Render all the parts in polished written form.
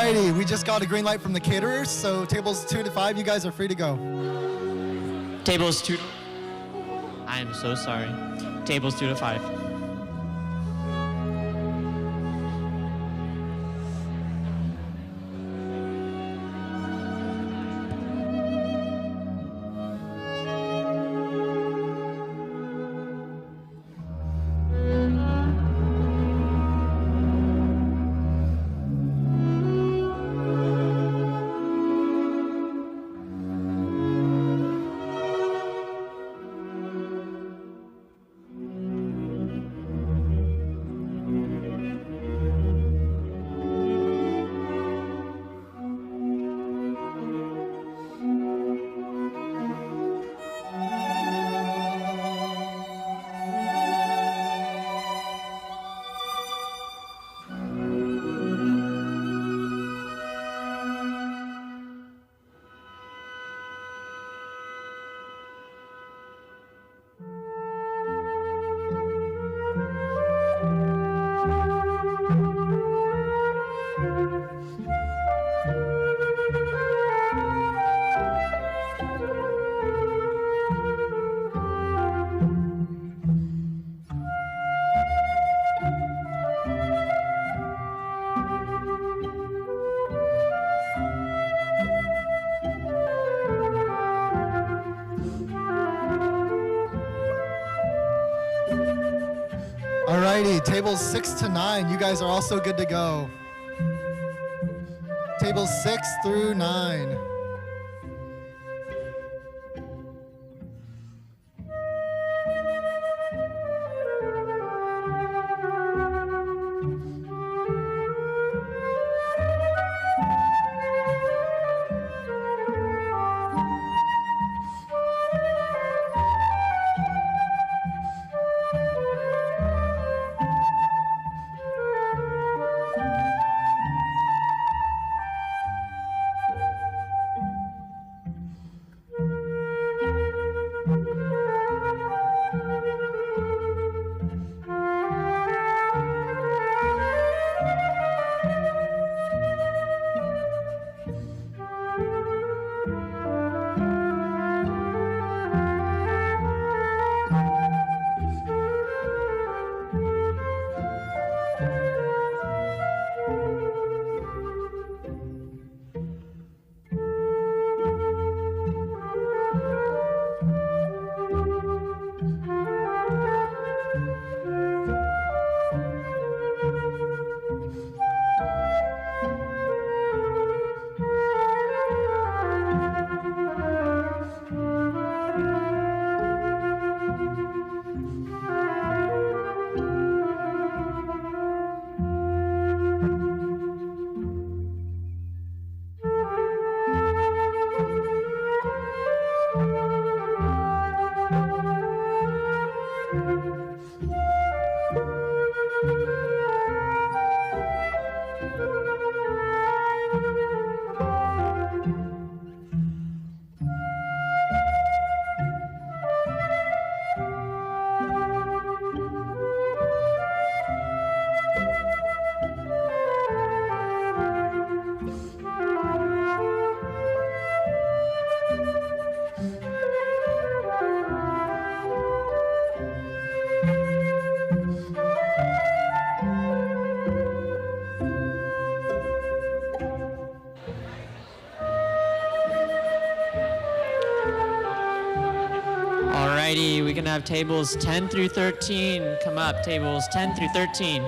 Alrighty, we just got a green light from the caterers, so tables 2 to 5, you guys are free to go. Tables 2 to... I am so sorry. Tables 2 to 5. Alrighty, tables 6 to 9, you guys are also good to go. Tables 6 through 9. Alrighty, we can have tables 10 through 13 come up. Tables 10 through 13.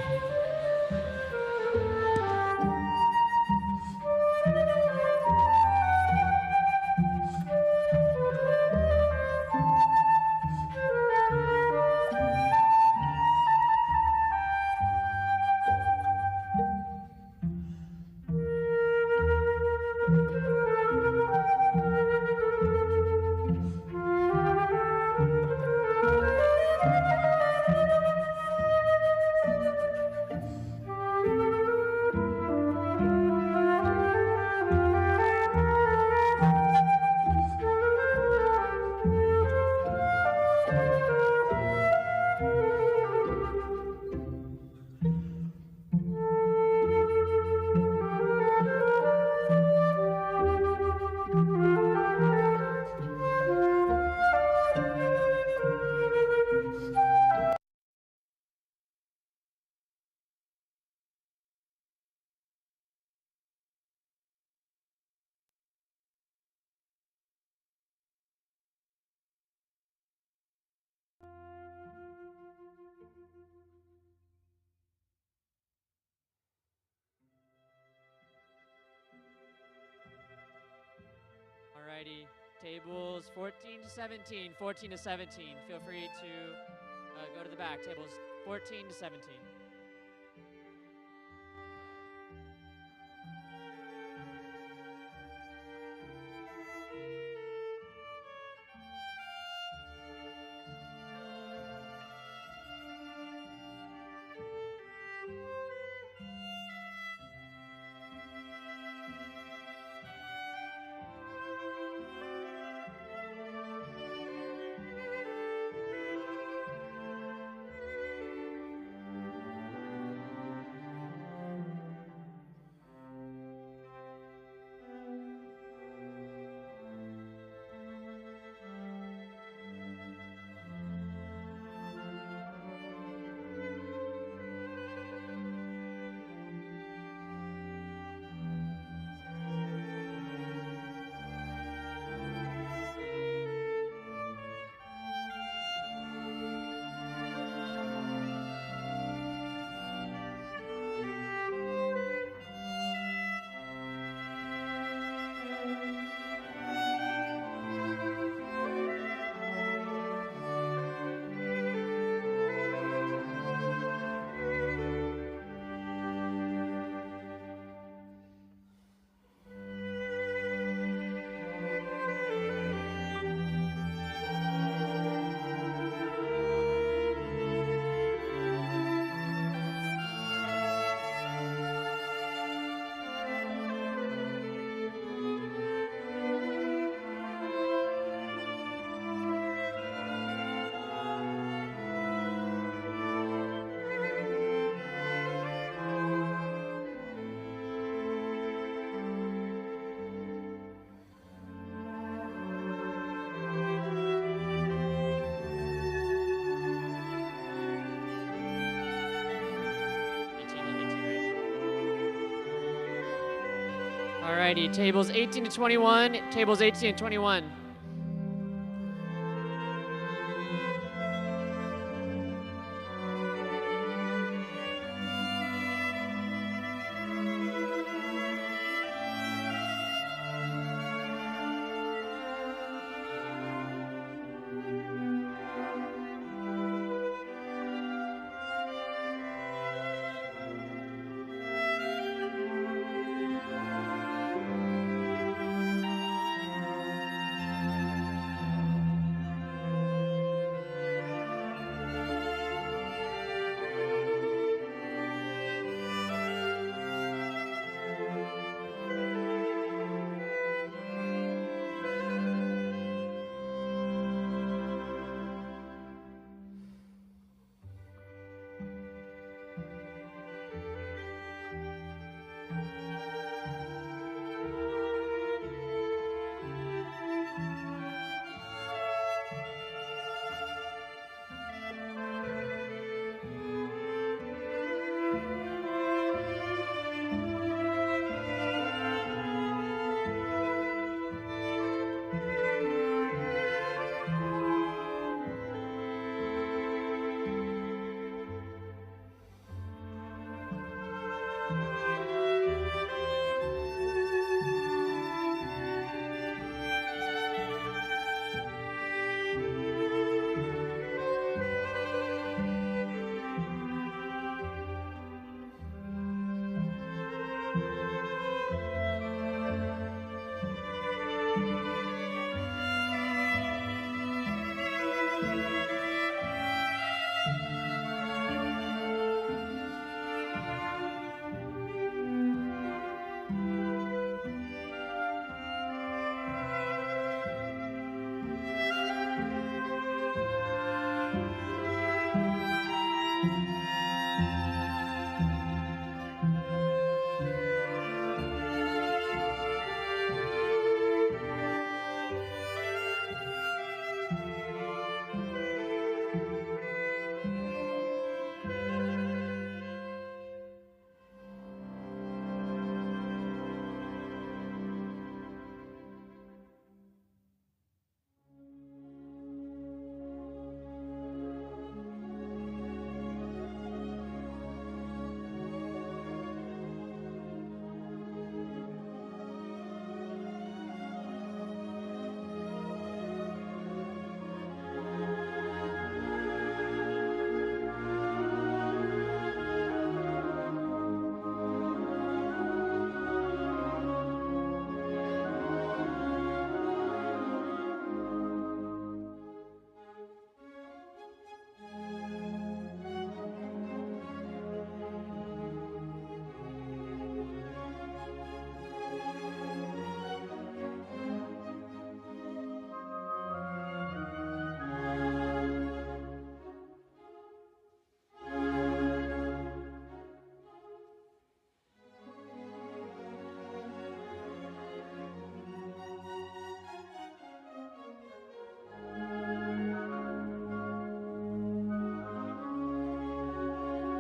righty. Tables 14 to 17. 14 to 17. Feel free to go to the back. Tables 14 to 17. Alrighty, tables 18 to 21. Tables 18 to 21.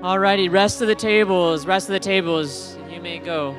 Alrighty, rest of the tables, you may go.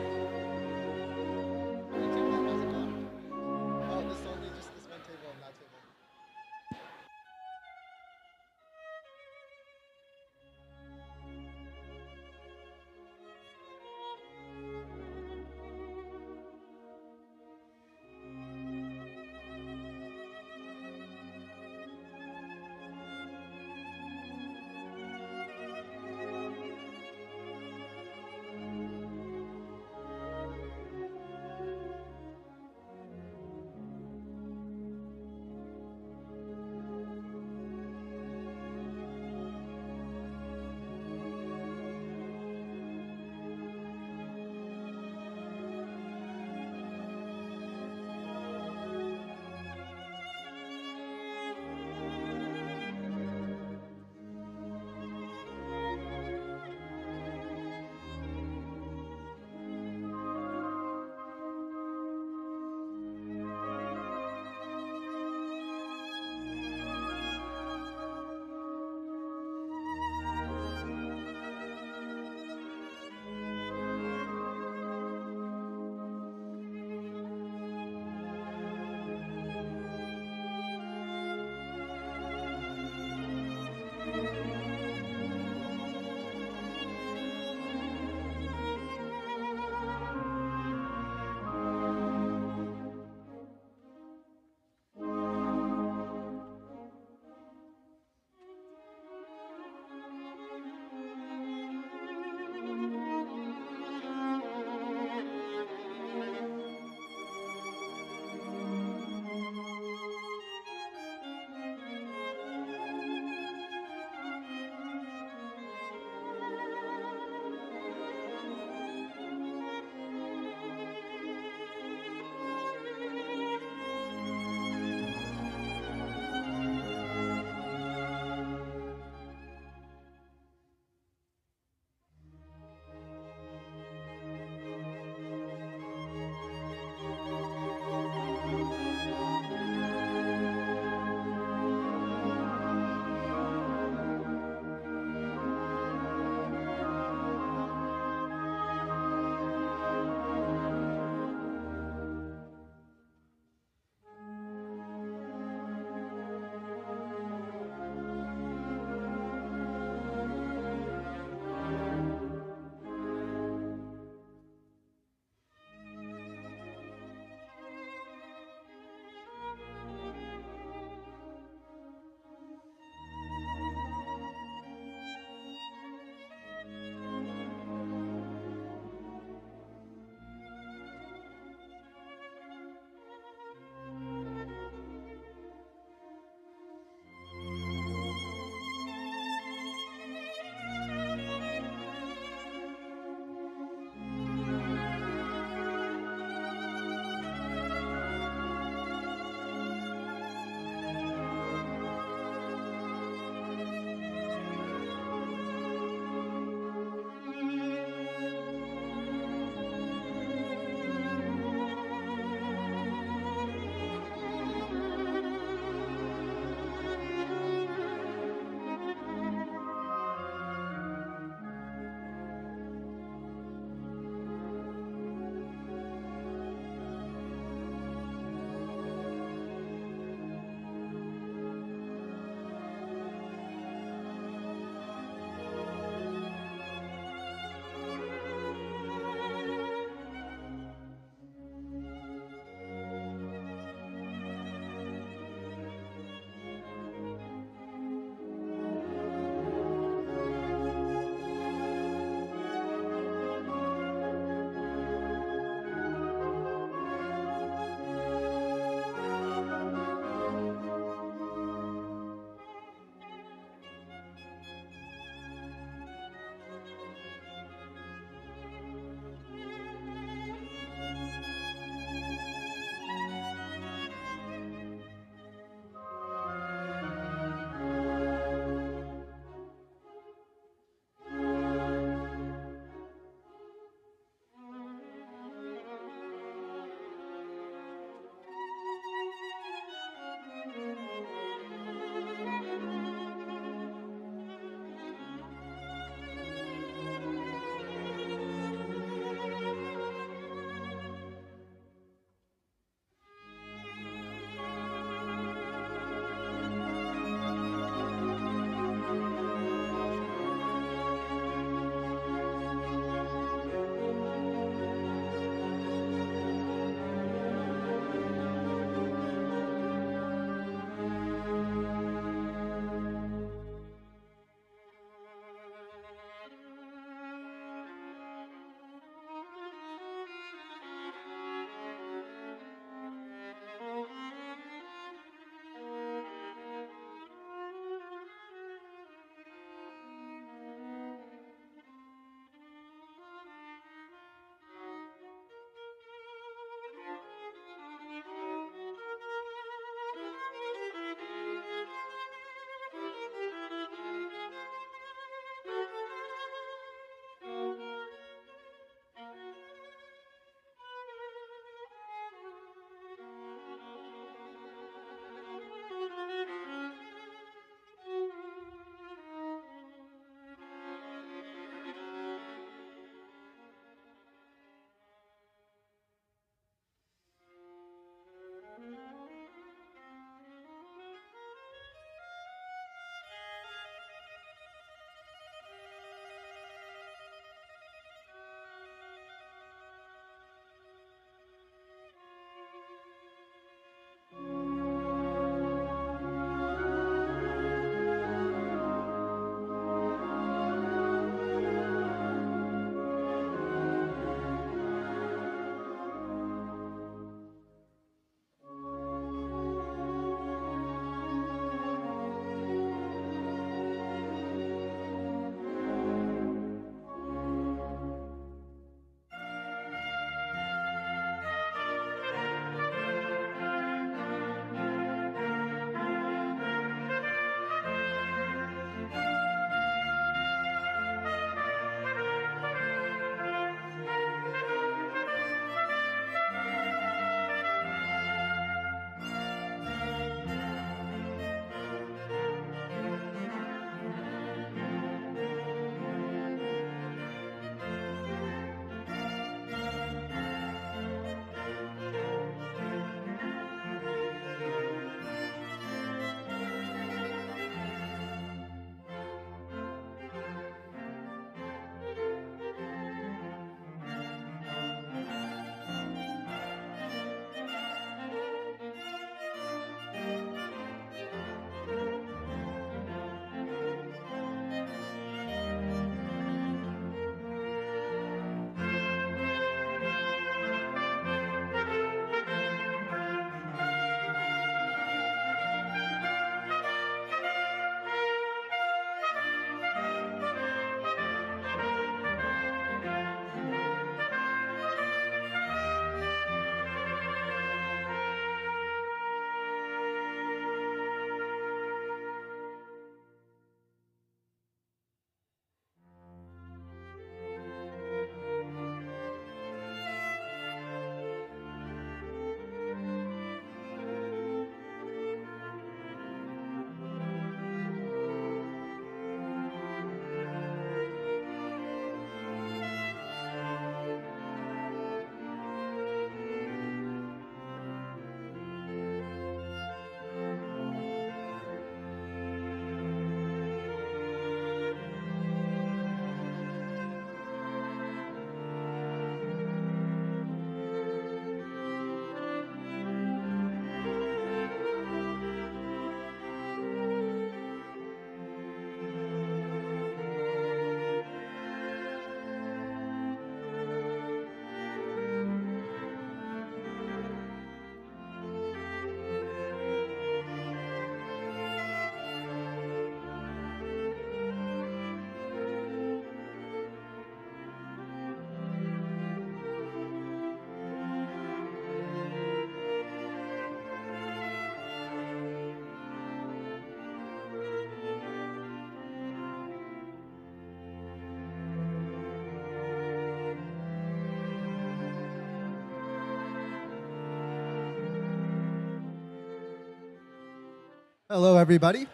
Hello, everybody.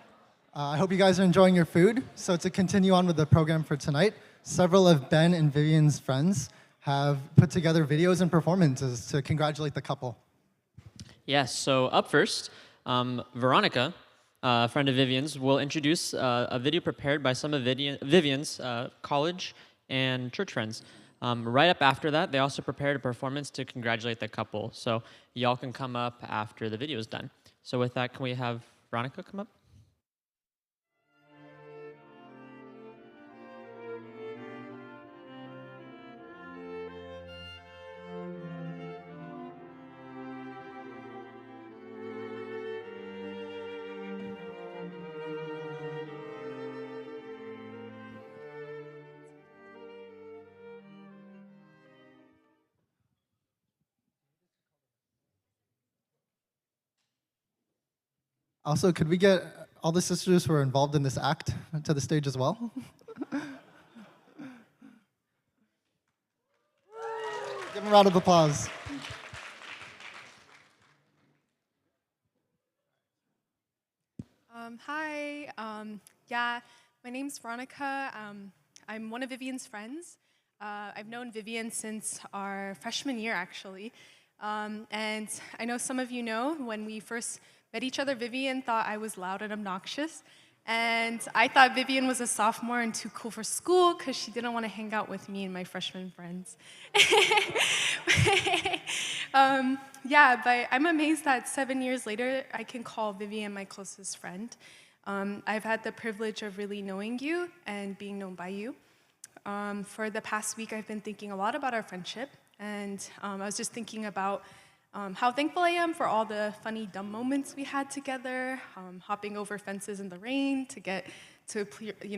I hope you guys are enjoying your food. So to continue on with the program for tonight, several of Ben and Vivian's friends have put together videos and performances to congratulate the couple. Yes, so up first, Veronica, a friend of Vivian's, will introduce a video prepared by some of Vivian's college and church friends. Right up after that, they also prepared a performance to congratulate the couple. So y'all can come up after the video is done. So with that, can we have Veronica come up? Also, could we get all the sisters who are involved in this act to the stage as well? Give them a round of applause. Hi. Yeah, my name's Veronica. I'm one of Vivian's friends. I've known Vivian since our freshman year, actually. And I know some of you know when we first met each other, Vivian thought I was loud and obnoxious. And I thought Vivian was a sophomore and too cool for school because she didn't want to hang out with me and my freshman friends. Yeah, but I'm amazed that 7 years later, I can call Vivian my closest friend. I've had the privilege of really knowing you and being known by you. For the past week, I've been thinking a lot about our friendship, and I was just thinking about how thankful I am for all the funny, dumb moments we had together, hopping over fences in the rain to get to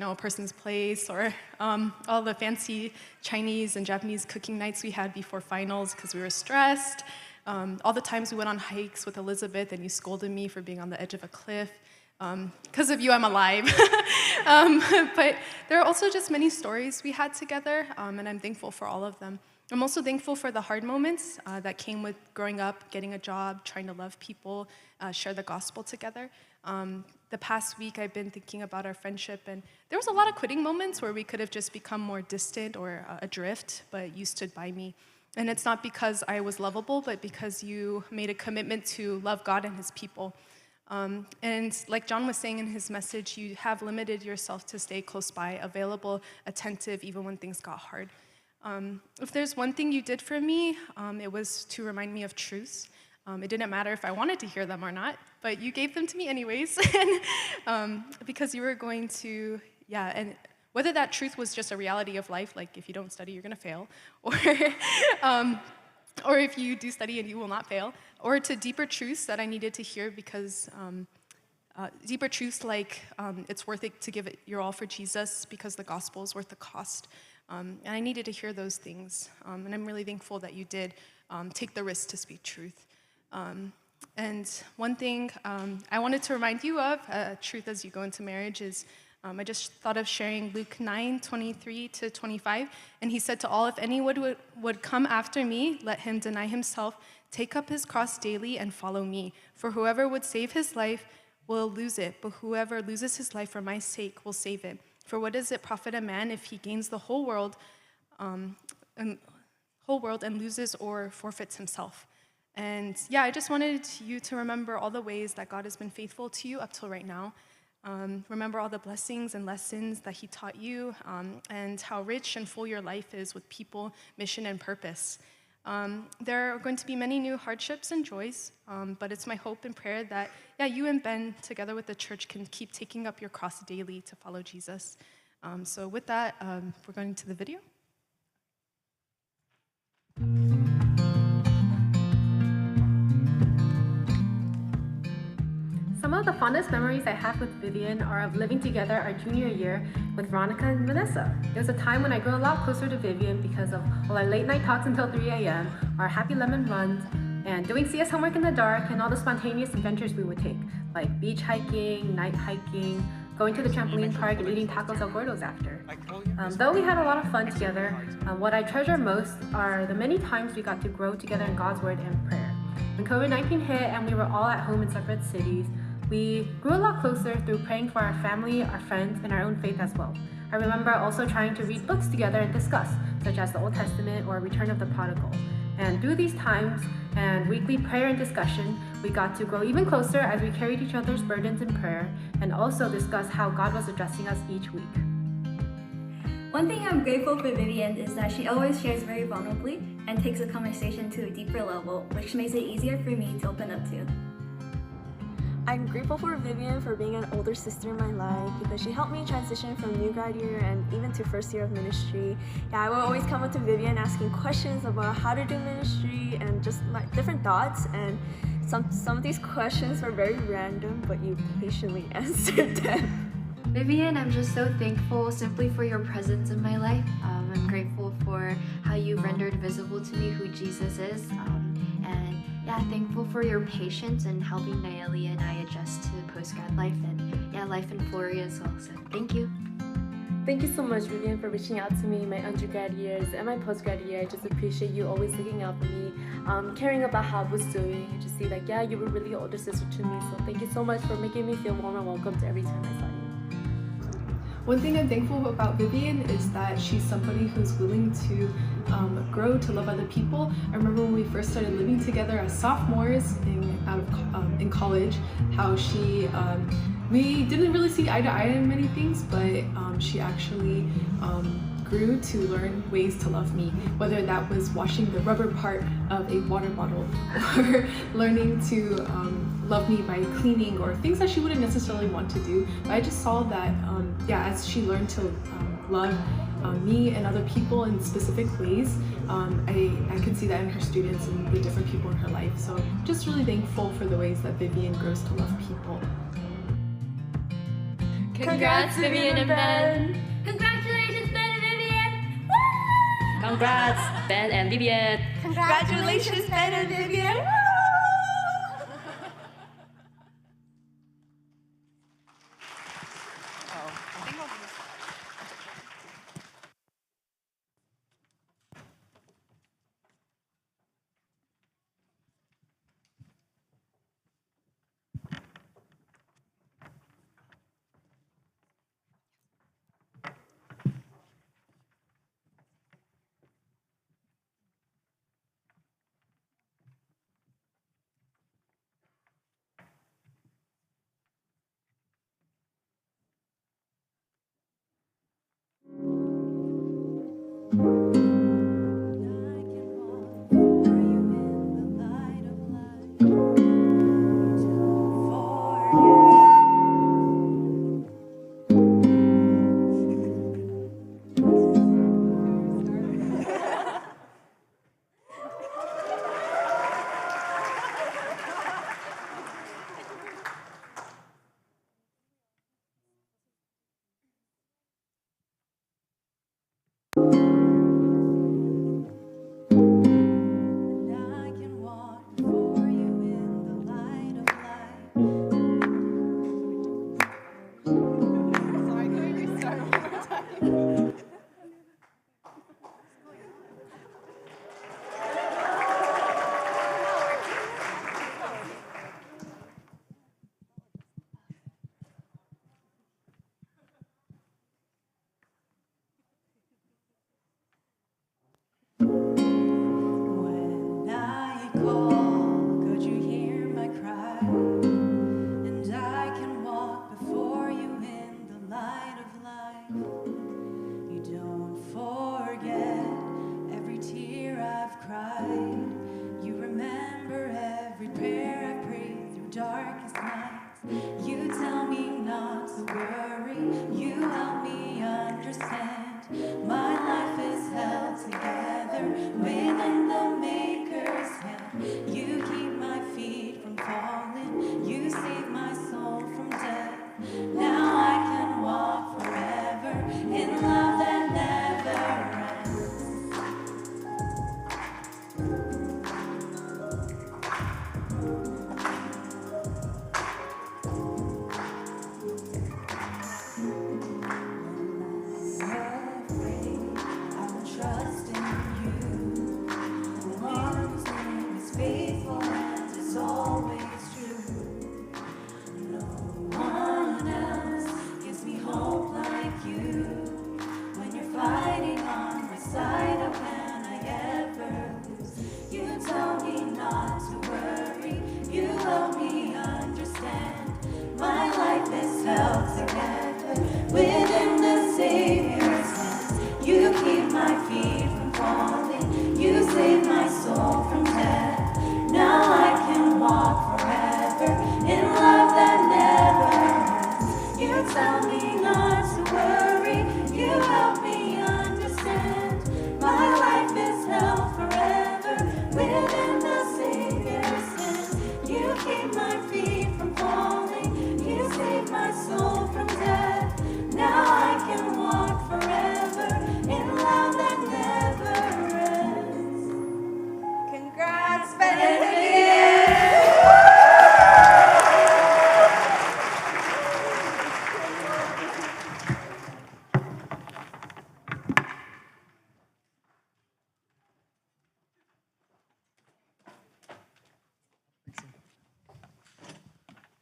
a person's place, or all the fancy Chinese and Japanese cooking nights we had before finals because we were stressed, all the times we went on hikes with Elizabeth and you scolded me for being on the edge of a cliff. Because of you, I'm alive. But there are also just many stories we had together, and I'm thankful for all of them. I'm also thankful for the hard moments that came with growing up, getting a job, trying to love people, share the gospel together. The past week, I've been thinking about our friendship, and there was a lot of quitting moments where we could have just become more distant or adrift, but you stood by me. And it's not because I was lovable, but because you made a commitment to love God and his people. And like John was saying in his message, you have limited yourself to stay close by, available, attentive, even when things got hard. If there's one thing you did for me, it was to remind me of truths. It didn't matter if I wanted to hear them or not, but you gave them to me anyways. Because you were going to, and whether that truth was just a reality of life, like if you don't study, you're going to fail, or if you do study and you will not fail, or to deeper truths that I needed to hear because deeper truths like it's worth it to give it your all for Jesus because the gospel is worth the cost. And I needed to hear those things, and I'm really thankful that you did take the risk to speak truth. And one thing I wanted to remind you of, truth as you go into marriage, is I just thought of sharing Luke 9:23-25, and he said to all, if anyone would come after me, let him deny himself, take up his cross daily, and follow me. For whoever would save his life will lose it, but whoever loses his life for my sake will save it. For what does it profit a man if he gains the whole world and loses or forfeits himself? And I just wanted you to remember all the ways that God has been faithful to you up till right now. Remember all the blessings and lessons that he taught you, and how rich and full your life is with people, mission, and purpose. There are going to be many new hardships and joys, but it's my hope and prayer that, you and Ben, together with the church, can keep taking up your cross daily to follow Jesus. So with that, we're going to the video. Some of the fondest memories I have with Vivian are of living together our junior year with Veronica and Vanessa. It was a time when I grew a lot closer to Vivian because of all our late night talks until 3 a.m., our happy lemon runs, and doing CS homework in the dark, and all the spontaneous adventures we would take, like beach hiking, night hiking, going to the trampoline park, and eating tacos El Gordos after. Though we had a lot of fun together, what I treasure most are the many times we got to grow together in God's Word and prayer. When COVID-19 hit and we were all at home in separate cities, We grew a lot closer through praying for our family, our friends, and our own faith as well. I remember also trying to read books together and discuss, such as the Old Testament or Return of the Prodigal. And through these times and weekly prayer and discussion, we got to grow even closer as we carried each other's burdens in prayer and also discuss how God was addressing us each week. One thing I'm grateful for Vivian is that she always shares very vulnerably and takes a conversation to a deeper level, which makes it easier for me to open up to. I'm grateful for Vivian for being an older sister in my life because she helped me transition from new grad year and even to first year of ministry. Yeah, I would always come up to Vivian asking questions about how to do ministry and just like different thoughts, and some of these questions were very random, but you patiently answered them. Vivian, I'm just so thankful simply for your presence in my life. I'm grateful for how you rendered visible to me who Jesus is. And yeah, thankful for your patience in helping Nayeli and I adjust to postgrad life and yeah, life in Florida as well. So thank you. Thank you so much, Vivian, for reaching out to me in my undergrad years and my postgrad year. I just appreciate you always looking out for me, caring about how I was doing, and just see that, yeah, you were really an older sister to me. So thank you so much for making me feel warm and welcomed every time I saw you. One thing I'm thankful about Vivian is that she's somebody who's willing to grow, to love other people. I remember when we first started living together as sophomores in college, how we didn't really see eye to eye in many things, but she actually grew to learn ways to love me, whether that was washing the rubber part of a water bottle or learning to love me by cleaning, or things that she wouldn't necessarily want to do. But I just saw that, as she learned to love me and other people in specific ways, I could see that in her students and the different people in her life. So just really thankful for the ways that Vivian grows to love people. Congrats, Vivian and Ben! Congratulations, Ben and Vivian! Woo! Congrats, Ben and Vivian! Congratulations, Ben and Vivian!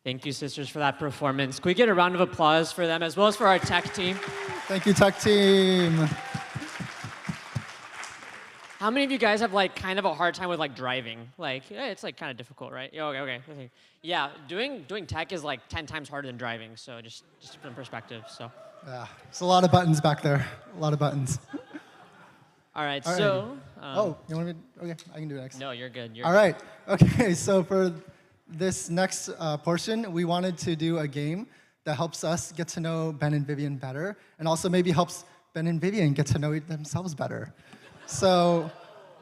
Thank you, sisters, for that performance. Can we get a round of applause for them as well as for our tech team? Thank you, tech team. How many of you guys have like kind of a hard time with like driving? Like, it's like kind of difficult, right? Yeah, okay. Yeah, doing tech is like 10 times harder than driving. So just from perspective. So. Yeah, there's a lot of buttons back there. A lot of buttons. All right. All So. oh, you want me? Okay, I can do it next. No, you're good. All right. Okay, so for this next portion, we wanted to do a game that helps us get to know Ben and Vivian better, and also maybe helps Ben and Vivian get to know themselves better. So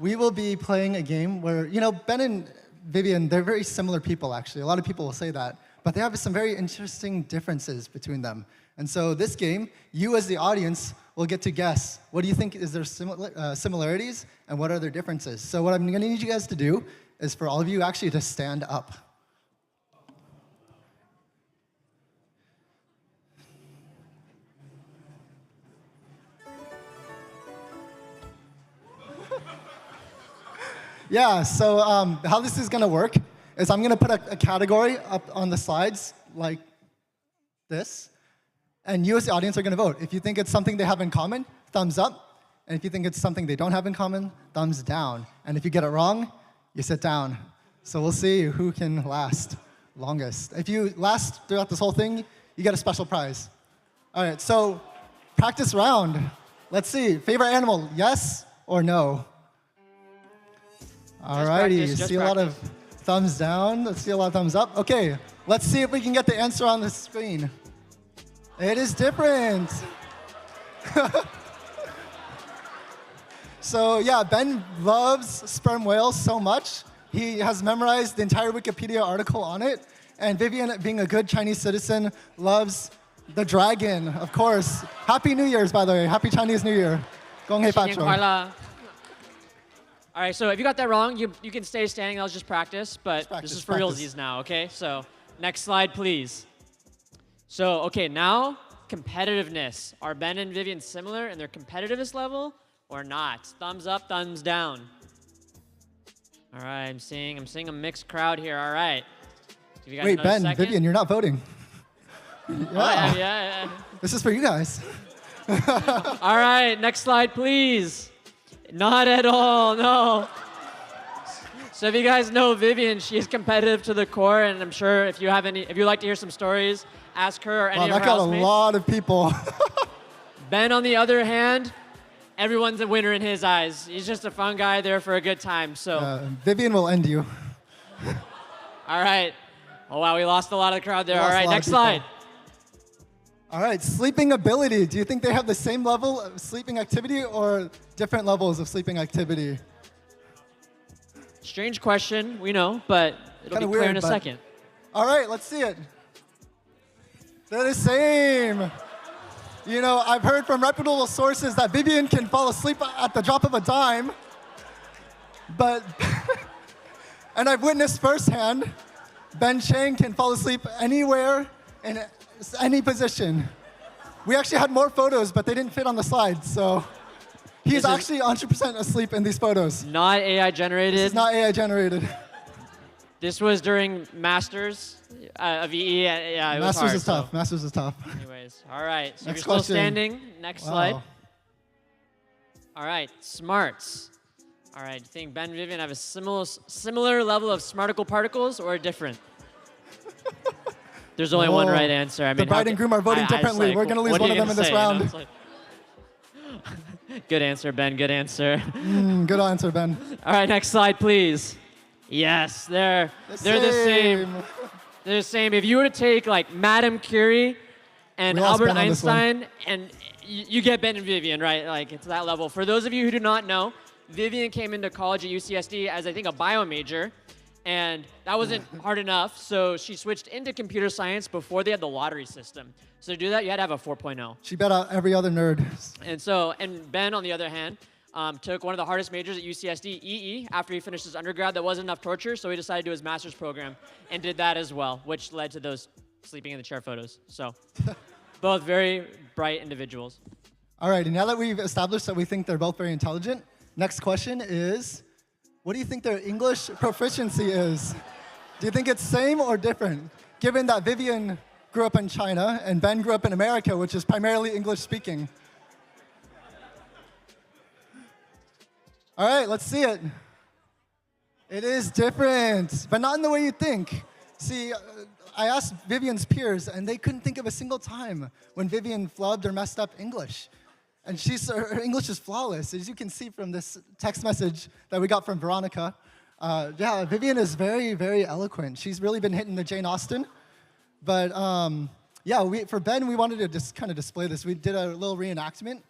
we will be playing a game where, Ben and Vivian, they're very similar people, actually. A lot of people will say that. But they have some very interesting differences between them. And so this game, you as the audience will get to guess, what do you think is their similarities and what are their differences? So what I'm going to need you guys to do is for all of you actually to stand up. Yeah, so how this is going to work is I'm going to put a category up on the slides like this, and you as the audience are going to vote. If you think it's something they have in common, thumbs up. And if you think it's something they don't have in common, thumbs down. And if you get it wrong, you sit down. So we'll see who can last longest. If you last throughout this whole thing, you get a special prize. All right, so practice round. Let's see, favorite animal, yes or no? All righty, see a lot of thumbs down. Let's see a lot of thumbs up. Okay, let's see if we can get the answer on the screen. It is different. So yeah, Ben loves sperm whales so much. He has memorized the entire Wikipedia article on it. And Vivian, being a good Chinese citizen, loves the dragon, of course. Happy New Year's, by the way. Happy Chinese New Year. Gong hei 新年快 pacho. 乐. All right, so if you got that wrong, you can stay standing. That was just practice, but Practice, this is for practice. realsies now, okay? So next slide, please. So, okay, now competitiveness. Are Ben and Vivian similar in their competitiveness level or not? Thumbs up, thumbs down. All right, I'm seeing a mixed crowd here. All right. Give you guys Wait, another Ben, second. Vivian, you're not voting. Oh, yeah. This is for you guys. All right, next slide, please. Not at all, no. So if you guys know Vivian, she is competitive to the core, and I'm sure if you'd like to hear some stories, ask her or any Wow, of that her got a housemates. lot of people. Ben, on the other hand, everyone's a winner in his eyes. He's just a fun guy there for a good time. So, Vivian will end you. all right. Oh wow, we lost a lot of the crowd there. We All lost a right, lot of next people. slide. All right, sleeping ability. Do you think they have the same level of sleeping activity or different levels of sleeping activity? Strange question, we know, but it'll Kinda be clear weird, in a but- second. All right, let's see it. They're the same. You know, I've heard from reputable sources that Vivian can fall asleep at the drop of a dime, but, and I've witnessed firsthand, Ben Chang can fall asleep anywhere in any position. We actually had more photos, but they didn't fit on the slide, so he's This is- actually 100% asleep in these photos. Not AI generated. This is not AI generated. This was during Masters of EE. Yeah, it was Masters hard, is tough. Masters is tough. So anyways, all right. So if Next you're still question. standing, next Wow. slide. All right, smarts. All right, do you think Ben and Vivian have a similar level of smarticle particles or different? There's only one Whoa. right answer. I mean, The bride and groom are voting differently. We're gonna lose what are one of you them in gonna this say, you know? round. It's like- Good answer, Ben. Good answer. Good answer, Ben. All right, next slide, please. Yes, they're the same. They're the same. If you were to take like Madame Curie and We lost Albert Ben on this one. Einstein, and you get Ben and Vivian, right? Like it's that level. For those of you who do not know, Vivian came into college at UCSD as I think a bio major, and that wasn't hard enough. So she switched into computer science before they had the lottery system. So to do that, you had to have a 4.0. She bet out every other nerd. And Ben, on the other hand, took one of the hardest majors at UCSD, EE, after he finished his undergrad. That wasn't enough torture, so he decided to do his master's program and did that as well, which led to those sleeping in the chair photos. So both very bright individuals. All right, and now that we've established that we think they're both very intelligent, next question is, what do you think their English proficiency is? Do you think it's same or different? given that Vivian grew up in China and Ben grew up in America, which is primarily English speaking. All right, let's see it. It is different, but not in the way you think. See, I asked Vivian's peers, and they couldn't think of a single time when Vivian flubbed or messed up English. And her English is flawless, as you can see from this text message that we got from Veronica. Yeah, Vivian is very, very eloquent. She's really been hitting the Jane Austen. But yeah, for Ben, we wanted to just kind of display this. We did a little reenactment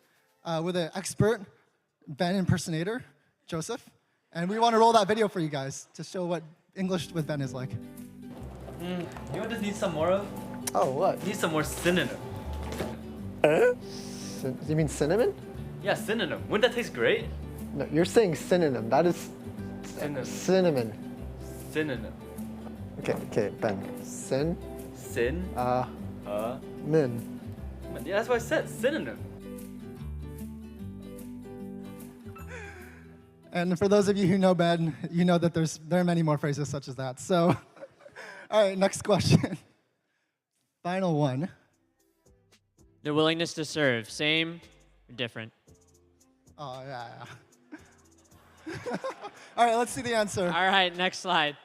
with an expert Ben impersonator, Joseph. And we want to roll that video for you guys to show what English with Ben is like. You know what this needs some more of? Oh, what? Needs some more synonym. You mean cinnamon? Yeah, synonym. Wouldn't that taste great? No, you're saying synonym. That is cinnamon. Synonym. Okay, Ben. Sin. Min. Yeah, that's what I said. Synonym. And for those of you who know Ben, you know that there are many more phrases such as that. So, all right, next question. Final one. The willingness to serve, same or different? Oh, yeah. All right, let's see the answer. All right, next slide.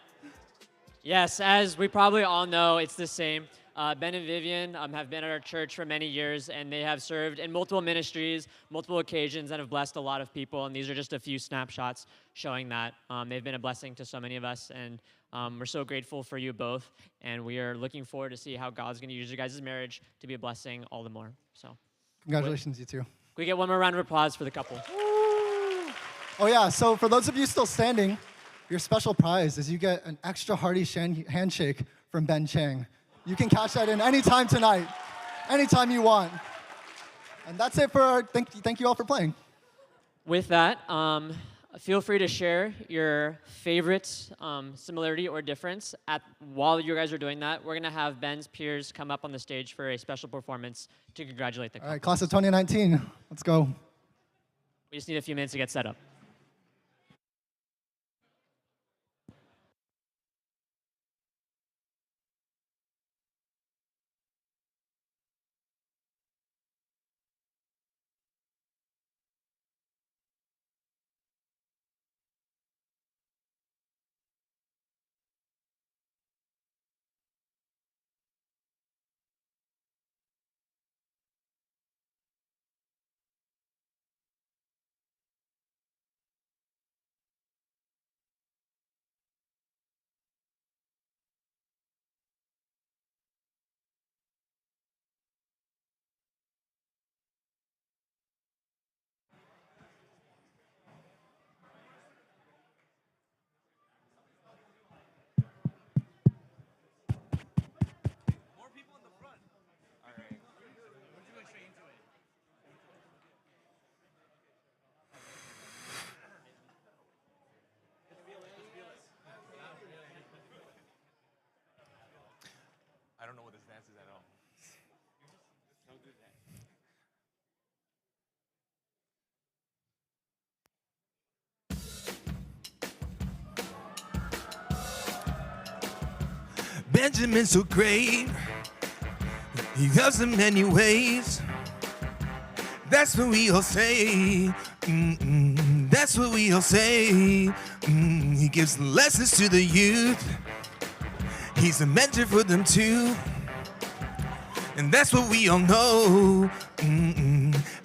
Yes, as we probably all know, it's the same. Ben and Vivian have been at our church for many years, and they have served in multiple ministries, multiple occasions, and have blessed a lot of people. And these are just a few snapshots showing that. They've been a blessing to so many of us, and we're so grateful for you both. And we are looking forward to see how God's going to use your guys' marriage to be a blessing all the more. So, Congratulations, you two. Can we get one more round of applause for the couple? Oh, yeah, so for those of you still standing, your special prize is you get an extra hearty handshake from Ben Chang. You can cash that in anytime tonight, anytime you want. And that's it for thank you all for playing. With that, feel free to share your favorite similarity or difference. While you guys are doing that, we're going to have Ben's peers come up on the stage for a special performance to congratulate the couple. All right, class of 2019, let's go. We just need a few minutes to get set up. I don't know what this dance is at all. Don't do that. Benjamin's so great. He loves in many ways. That's what we all say. That's what we all say. He gives lessons to the youth. He's a mentor for them too. And that's what we all know.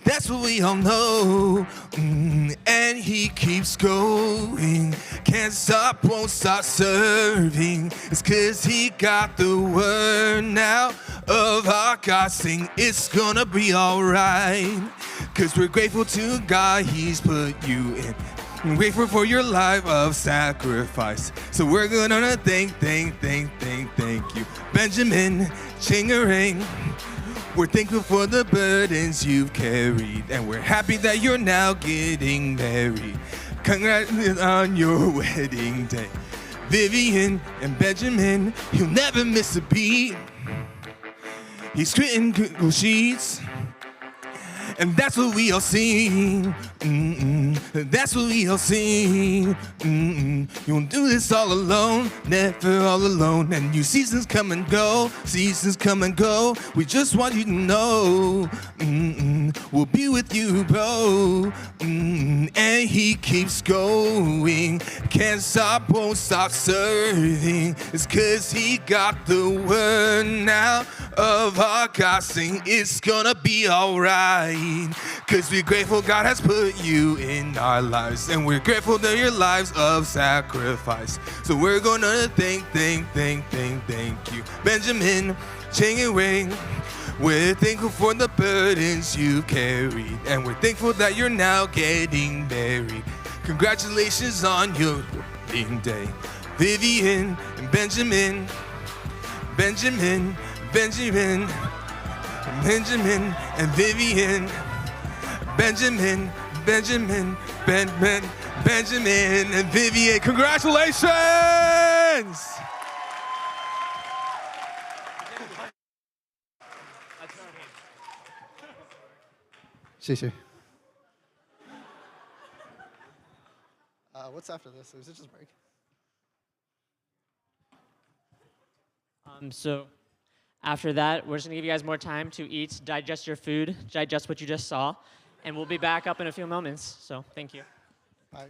That's what we all know. And he keeps going. Can't stop, won't stop serving. It's 'cause he got the word now of our God saying it's gonna be alright. 'Cause we're grateful to God he's put you in. I'm grateful for your life of sacrifice. So we're gonna thank you. Benjamin Chingaring. We're thankful for the burdens you've carried. And we're happy that you're now getting married. Congrats on your wedding day. Vivian and Benjamin, he'll never miss a beat. He's creating Google Sheets. And that's what we all sing. That's what we all sing. You won't do this all alone, never all alone. And your seasons come and go, seasons come and go. We just want you to know, we'll be with you, bro. And he keeps going, can't stop, won't stop serving. It's 'cause he got the word now of our God saying it's gonna be alright. 'Cause we're grateful God has put you in our lives, and we're grateful that your lives of sacrifice. So we're gonna thank you, Benjamin, Chang and Wayne. We're thankful for the burdens you carried, and we're thankful that you're now getting married. Congratulations on your wedding day, Vivian and Benjamin, Benjamin, Benjamin, Benjamin and Vivian, Benjamin, Benjamin, Benjamin and Vivian. Congratulations! Shishi. What's after this? Is it just break? So after that, we're just gonna give you guys more time to eat, digest your food, digest what you just saw, and we'll be back up in a few moments. So thank you. Bye.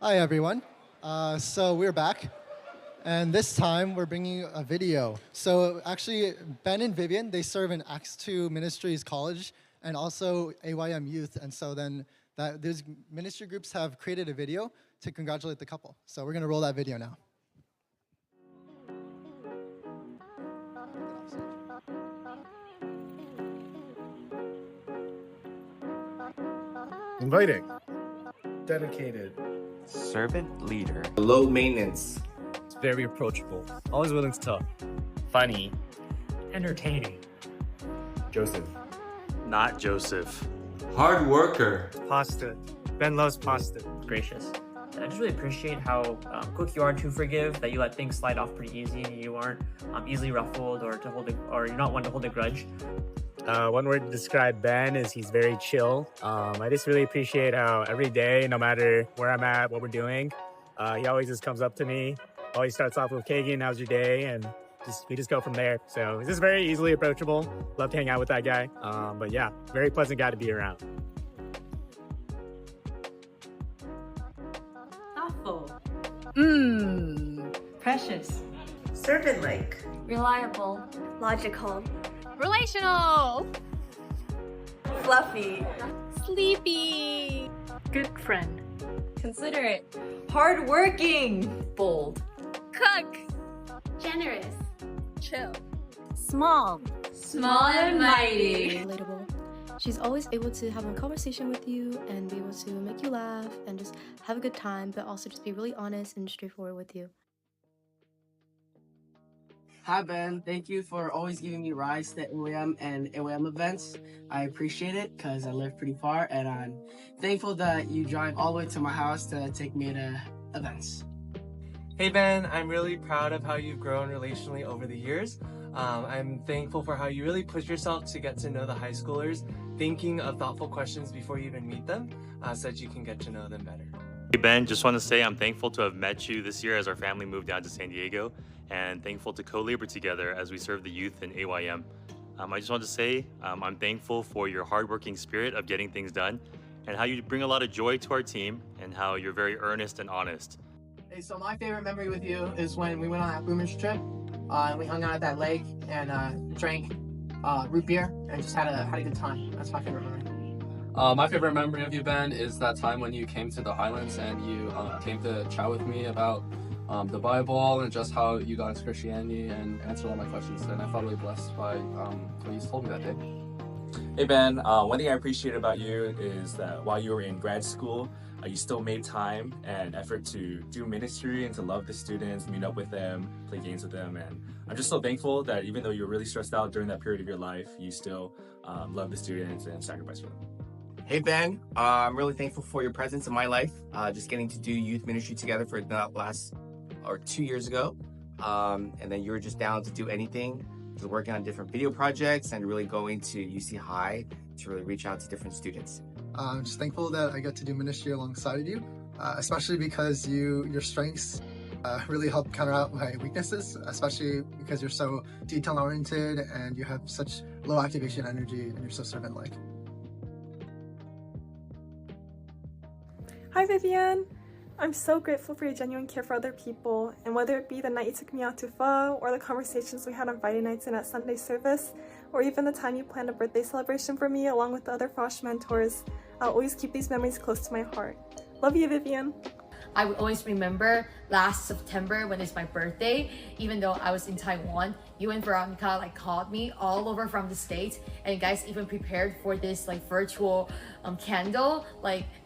Hi, everyone. So we're back. And this time, we're bringing a video. So actually, Ben and Vivian, they serve in Acts 2 Ministries College and also AYM Youth. And so then those ministry groups have created a video to congratulate the couple. So we're going to roll that video now. Inviting. Dedicated. Servant leader. Low maintenance. Very approachable. Always willing to talk. Funny. Entertaining. Joseph. Not Joseph. Hard worker. Pasta. Ben loves pasta. Gracious. I just really appreciate how quick you are to forgive, that you let things slide off pretty easy, and you aren't easily ruffled or you're not one to hold a grudge. One word to describe Ben is he's very chill. I just really appreciate how every day, no matter where I'm at, what we're doing, he always just comes up to me. Always starts off with, Kagan, how's your day? And we just go from there. So he's just very easily approachable. Love to hang out with that guy. But yeah, very pleasant guy to be around. Thoughtful. Precious. Servant-like. Reliable. Logical. Relational. Fluffy. Sleepy. Good friend. Considerate. Hardworking. Bold. Cook. Generous. Chill. Small. Small and mighty. Relatable. She's always able to have a conversation with you and be able to make you laugh and just have a good time, but also just be really honest and straightforward with you. Hi Ben, thank you for always giving me rides to AYM and AYM events. I appreciate it because I live pretty far, and I'm thankful that you drive all the way to my house to take me to events. Hey Ben, I'm really proud of how you've grown relationally over the years. I'm thankful for how you really push yourself to get to know the high schoolers, thinking of thoughtful questions before you even meet them, so that you can get to know them better. Hey Ben, just want to say I'm thankful to have met you this year as our family moved down to San Diego, and thankful to co-labor together as we serve the youth in AYM. I just want to say I'm thankful for your hardworking spirit of getting things done and how you bring a lot of joy to our team and how you're very earnest and honest. Hey, so my favorite memory with you is when we went on that boomers trip and we hung out at that lake and drank root beer and just had a good time. That's my favorite memory. My favorite memory of you, Ben, is that time when you came to the Highlands and you came to chat with me about the Bible and just how you got into Christianity and answered all my questions. And I felt really blessed by what you told me that day. Hey Ben, one thing I appreciate about you is that while you were in grad school, you still made time and effort to do ministry and to love the students, meet up with them, play games with them. And I'm just so thankful that even though you're really stressed out during that period of your life, you still love the students and sacrifice for them. Hey Ben, I'm really thankful for your presence in my life. Just getting to do youth ministry together for the last 2 years ago. And then you were just down to do anything. Just working on different video projects and really going to UC High to really reach out to different students. I'm just thankful that I get to do ministry alongside you, especially because your strengths really help counter out my weaknesses, especially because you're so detail-oriented and you have such low activation energy and you're so servant-like. Hi Vivian! I'm so grateful for your genuine care for other people, and whether it be the night you took me out to pho, or the conversations we had on Friday nights and at Sunday service, or even the time you planned a birthday celebration for me along with the other Frosh mentors, I'll always keep these memories close to my heart. Love you, Vivian! I would always remember last September when it's my birthday, even though I was in Taiwan, you and Veronica called me all over from the States, and you guys even prepared for this virtual candle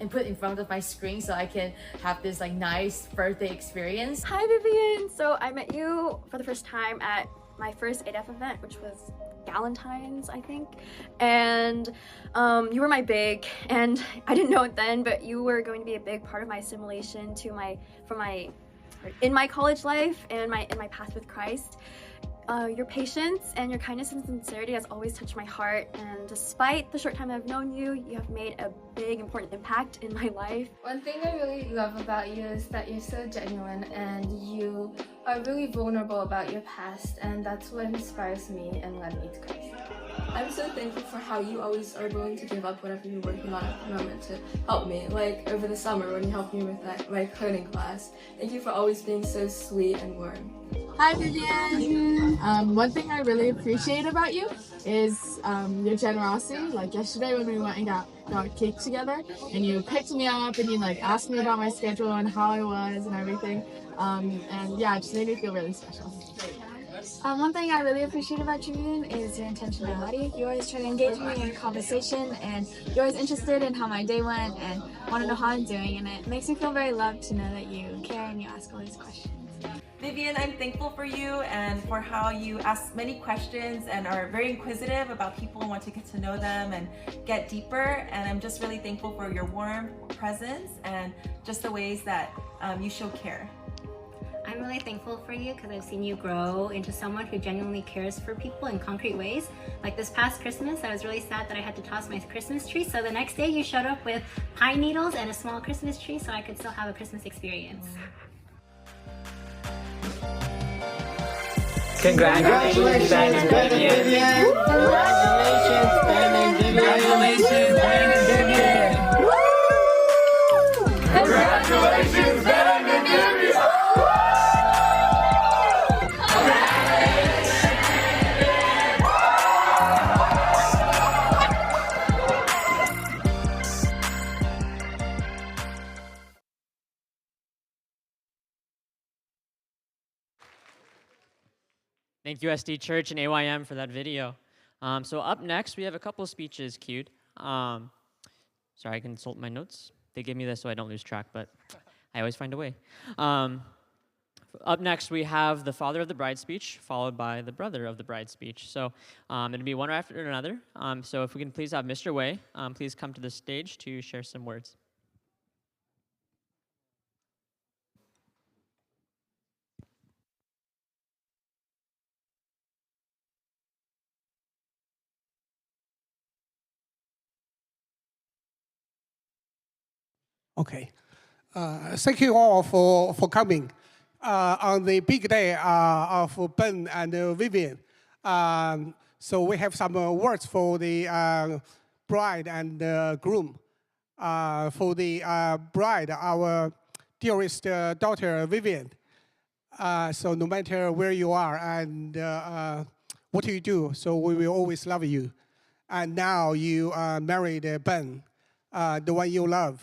and put in front of my screen so I can have this nice birthday experience. Hi Vivian! So I met you for the first time at my first ADF event, which was Galentine's, I think, and you were my big, and I didn't know it then, but you were going to be a big part of my assimilation in my college life and in my path with Christ. Your patience and your kindness and sincerity has always touched my heart, and despite the short time I've known you, you have made a big, important impact in my life. One thing I really love about you is that you're so genuine and you are really vulnerable about your past, and that's what inspires me and led me to Christ. I'm so thankful for how you always are willing to give up whatever you're working on at the moment to help me. Like over the summer when you helped me with my coding class. Thank you for always being so sweet and warm. Hi Vivian! One thing I really appreciate about you is your generosity. Like yesterday when we went and got cake together and you picked me up and you like asked me about my schedule and how I was and everything. And yeah, it just made me feel really special. One thing I really appreciate about Vivian is your intentionality. You always try to engage me in conversation and you're always interested in how my day went and want to know how I'm doing, and it makes me feel very loved to know that you care and you ask all these questions. Vivian, I'm thankful for you and for how you ask many questions and are very inquisitive about people and want to get to know them and get deeper. And I'm just really thankful for your warm presence and just the ways that you show care. I'm really thankful for you because I've seen you grow into someone who genuinely cares for people in concrete ways. Like this past Christmas, I was really sad that I had to toss my Christmas tree. So the next day you showed up with pine needles and a small Christmas tree so I could still have a Christmas experience. Congratulations, Ben and Vivian! Congratulations, Ben and Vivian! Congratulations, Ben and Vivian! Congratulations, Ben and Vivian! Thank you, SD Church and AYM, for that video. So up next, we have a couple speeches queued. Sorry, I consult my notes. They gave me this so I don't lose track, but I always find a way. Up next, we have the father of the bride speech, followed by the brother of the bride speech. So it'll be one after another. So if we can please have Mr. Wei, please come to the stage to share some words. Okay. Thank you all for coming on the big day of Ben and Vivian. So we have some words for the bride and groom. For the bride, our dearest daughter, Vivian. So no matter where you are and what you do, so we will always love you. And now you married Ben, the one you love.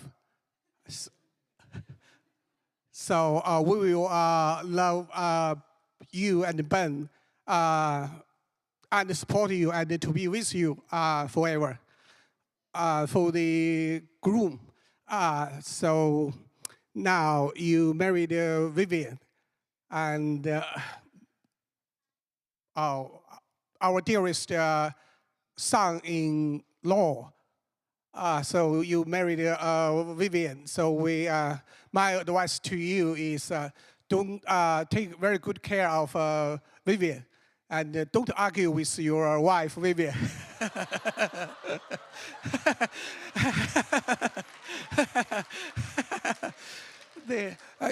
So we will love you and Ben and support you and to be with you forever. For the groom, so now you married Vivian and our dearest son-in-law. So you married Vivian. So my advice to you is don't take very good care of Vivian, and don't argue with your wife, Vivian.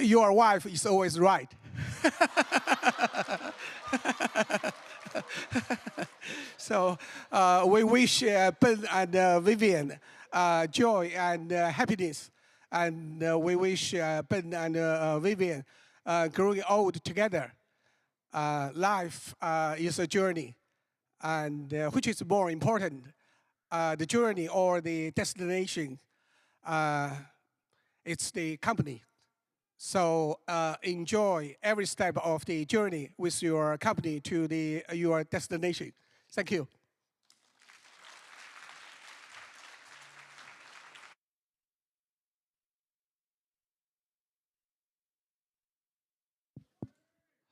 Your wife is always right. So we wish Ben and Vivian joy and happiness. And we wish Ben and Vivian growing old together. Life is a journey. And which is more important, the journey or the destination? It's the company. So enjoy every step of the journey with your company to your destination. Thank you.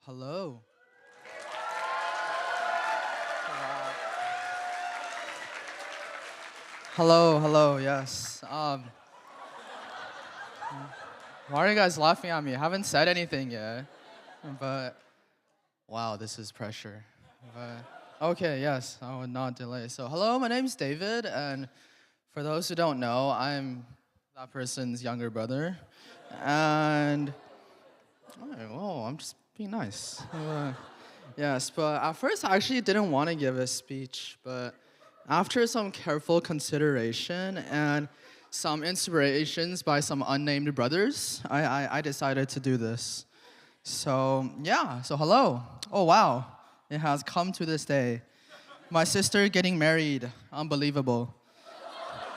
Hello. Hello, yes. Why are you guys laughing at me? I haven't said anything yet. But Wow, this is pressure. Okay, yes, I would not delay. So, hello, my name's David, and for those who don't know, I'm that person's younger brother. And, oh, I'm just being nice. Yes, but at first I actually didn't want to give a speech, but after some careful consideration and some inspirations by some unnamed brothers, I decided to do this. So, yeah, so hello. Oh, wow, it has come to this day. My sister getting married, unbelievable.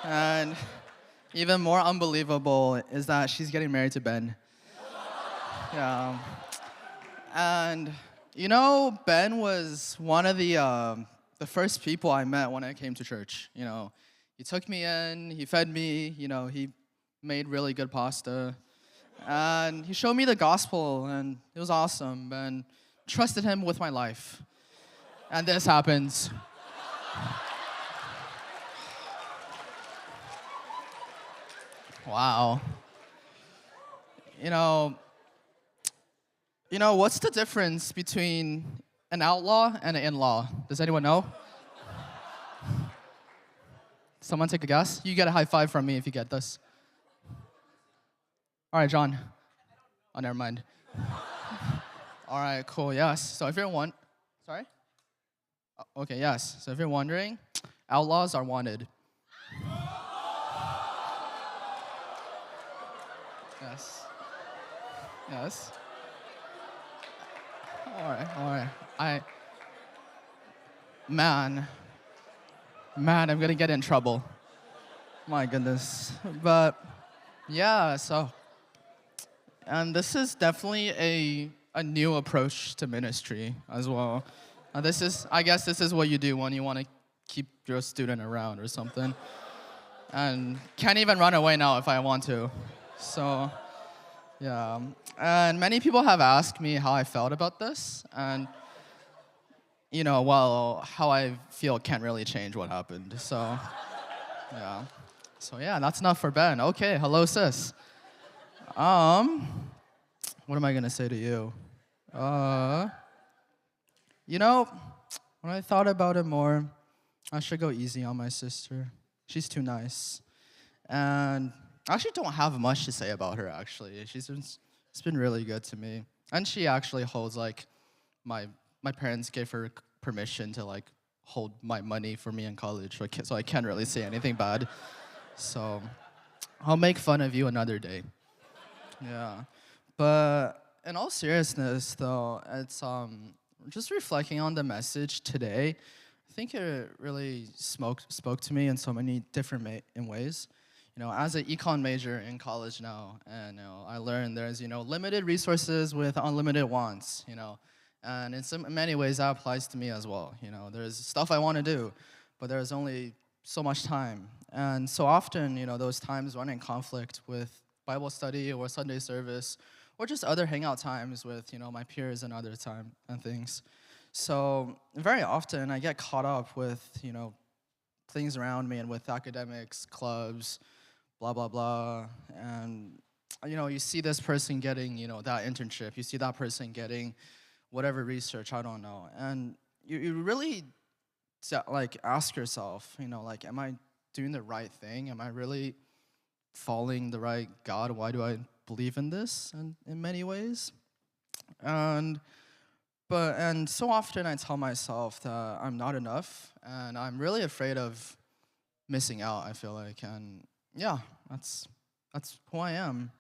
And even more unbelievable is that she's getting married to Ben. Yeah. And, you know, Ben was one of the first people I met when I came to church. You know, he took me in, he fed me, you know, he made really good pasta. And he showed me the gospel, and it was awesome, and trusted him with my life. And this happens. Wow. You know, what's the difference between an outlaw and an in-law? Does anyone know? Someone take a guess? You get a high five from me if you get this. All right, John. Oh, never mind. All right, cool, yes. So if you're sorry? Okay, yes. So if you're wondering, outlaws are wanted. Yes. Yes. All right. Man, I'm gonna get in trouble. My goodness. But, yeah, so, and this is definitely a new approach to ministry as well. I guess this is what you do when you want to keep your student around or something. And can't even run away now if I want to. So, yeah. And many people have asked me how I felt about this. And, you know, well, how I feel can't really change what happened. So, yeah. So, yeah, that's enough for Ben. Okay, hello, sis. What am I going to say to you? You know, when I thought about it more, I should go easy on my sister. She's too nice. And I actually don't have much to say about her, actually. It's been really good to me. And she actually holds, like, my parents gave her permission to, like, hold my money for me in college, so I can't really say anything bad. So I'll make fun of you another day. Yeah. But in all seriousness, though, it's just reflecting on the message today, I think it really spoke to me in so many different ways. You know, as an econ major in college now, and I learned there's limited resources with unlimited wants. And in many ways that applies to me as well. There's stuff I want to do, but there's only so much time, and so often those times run in conflict with Bible study or Sunday service, or just other hangout times with my peers and other time and things. So very often I get caught up with things around me and with academics, clubs, blah blah blah, and you see this person getting that internship, you see that person getting whatever research, I don't know, and you really like ask yourself, like, am I doing the right thing? Am I really following the right God? Why do I believe in this? And in many ways, and so often I tell myself that I'm not enough, and I'm really afraid of missing out, I feel like, and yeah, that's who I am.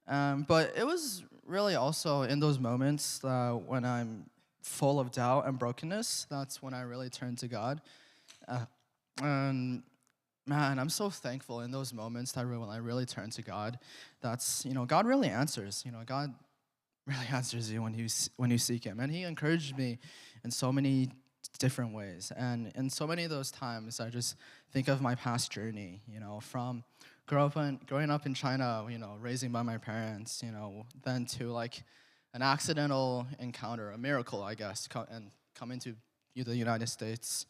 But it was really also in those moments when I'm full of doubt and brokenness, that's when I really turn to God. And man, I'm so thankful in those moments that when I really turn to God, that's, God really answers. God really answers you when you seek Him. And He encouraged me in so many different ways. And in so many of those times, I just think of my past journey, from growing up in China, raising by my parents, then to like an accidental encounter, a miracle, I guess, and coming to the United States.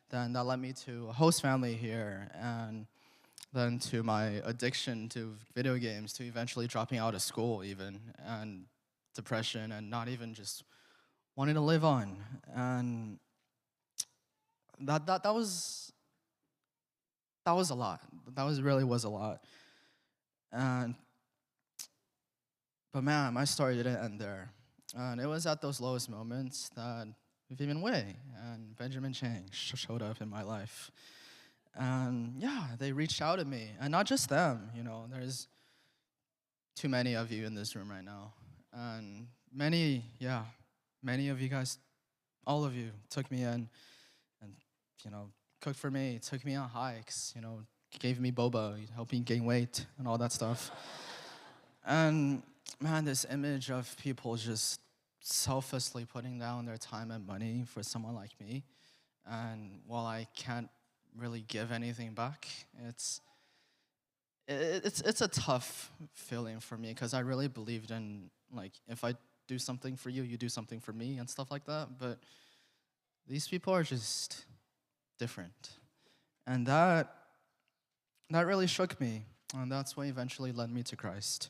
Then that led me to a host family here, and then to my addiction to video games, to eventually dropping out of school even, and depression, and not even just wanted to live on, and that was a lot. That really was a lot. But man, my story didn't end there. And it was at those lowest moments that Vivian Wei and Benjamin Chang showed up in my life. And yeah, they reached out to me. And not just them, you know, there's too many of you in this room right now. And many of you guys, all of you, took me in and, you know, cooked for me, took me on hikes, you know, gave me boba, helped me gain weight and all that stuff. And man, this image of people just selflessly putting down their time and money for someone like me, and while I can't really give anything back, it's a tough feeling for me, because I really believed in, like, if I do something for you, you do something for me and stuff like that. But these people are just different, and that really shook me, and that's what eventually led me to Christ.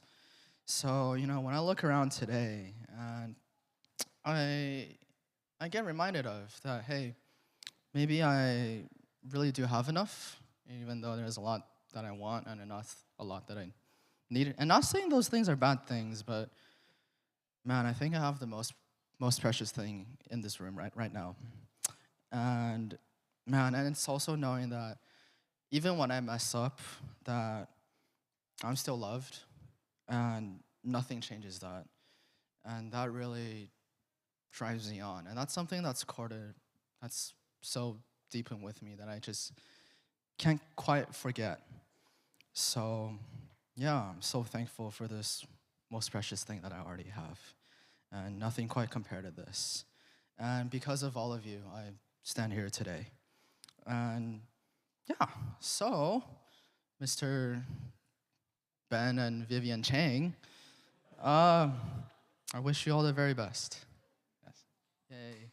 So, you know, when I look around today, and I get reminded of that, hey, maybe I really do have enough, even though there's a lot that I want and a lot that I need. And not saying those things are bad things, but man, I think I have the most precious thing in this room right now. And man, and it's also knowing that even when I mess up, that I'm still loved, and nothing changes that. And that really drives me on. And that's something that's so deep in with me that I just can't quite forget. So yeah, I'm so thankful for this most precious thing that I already have. And nothing quite compared to this. And because of all of you, I stand here today. And yeah, so Mr. Ben and Vivian Chang, I wish you all the very best. Yes. Yay.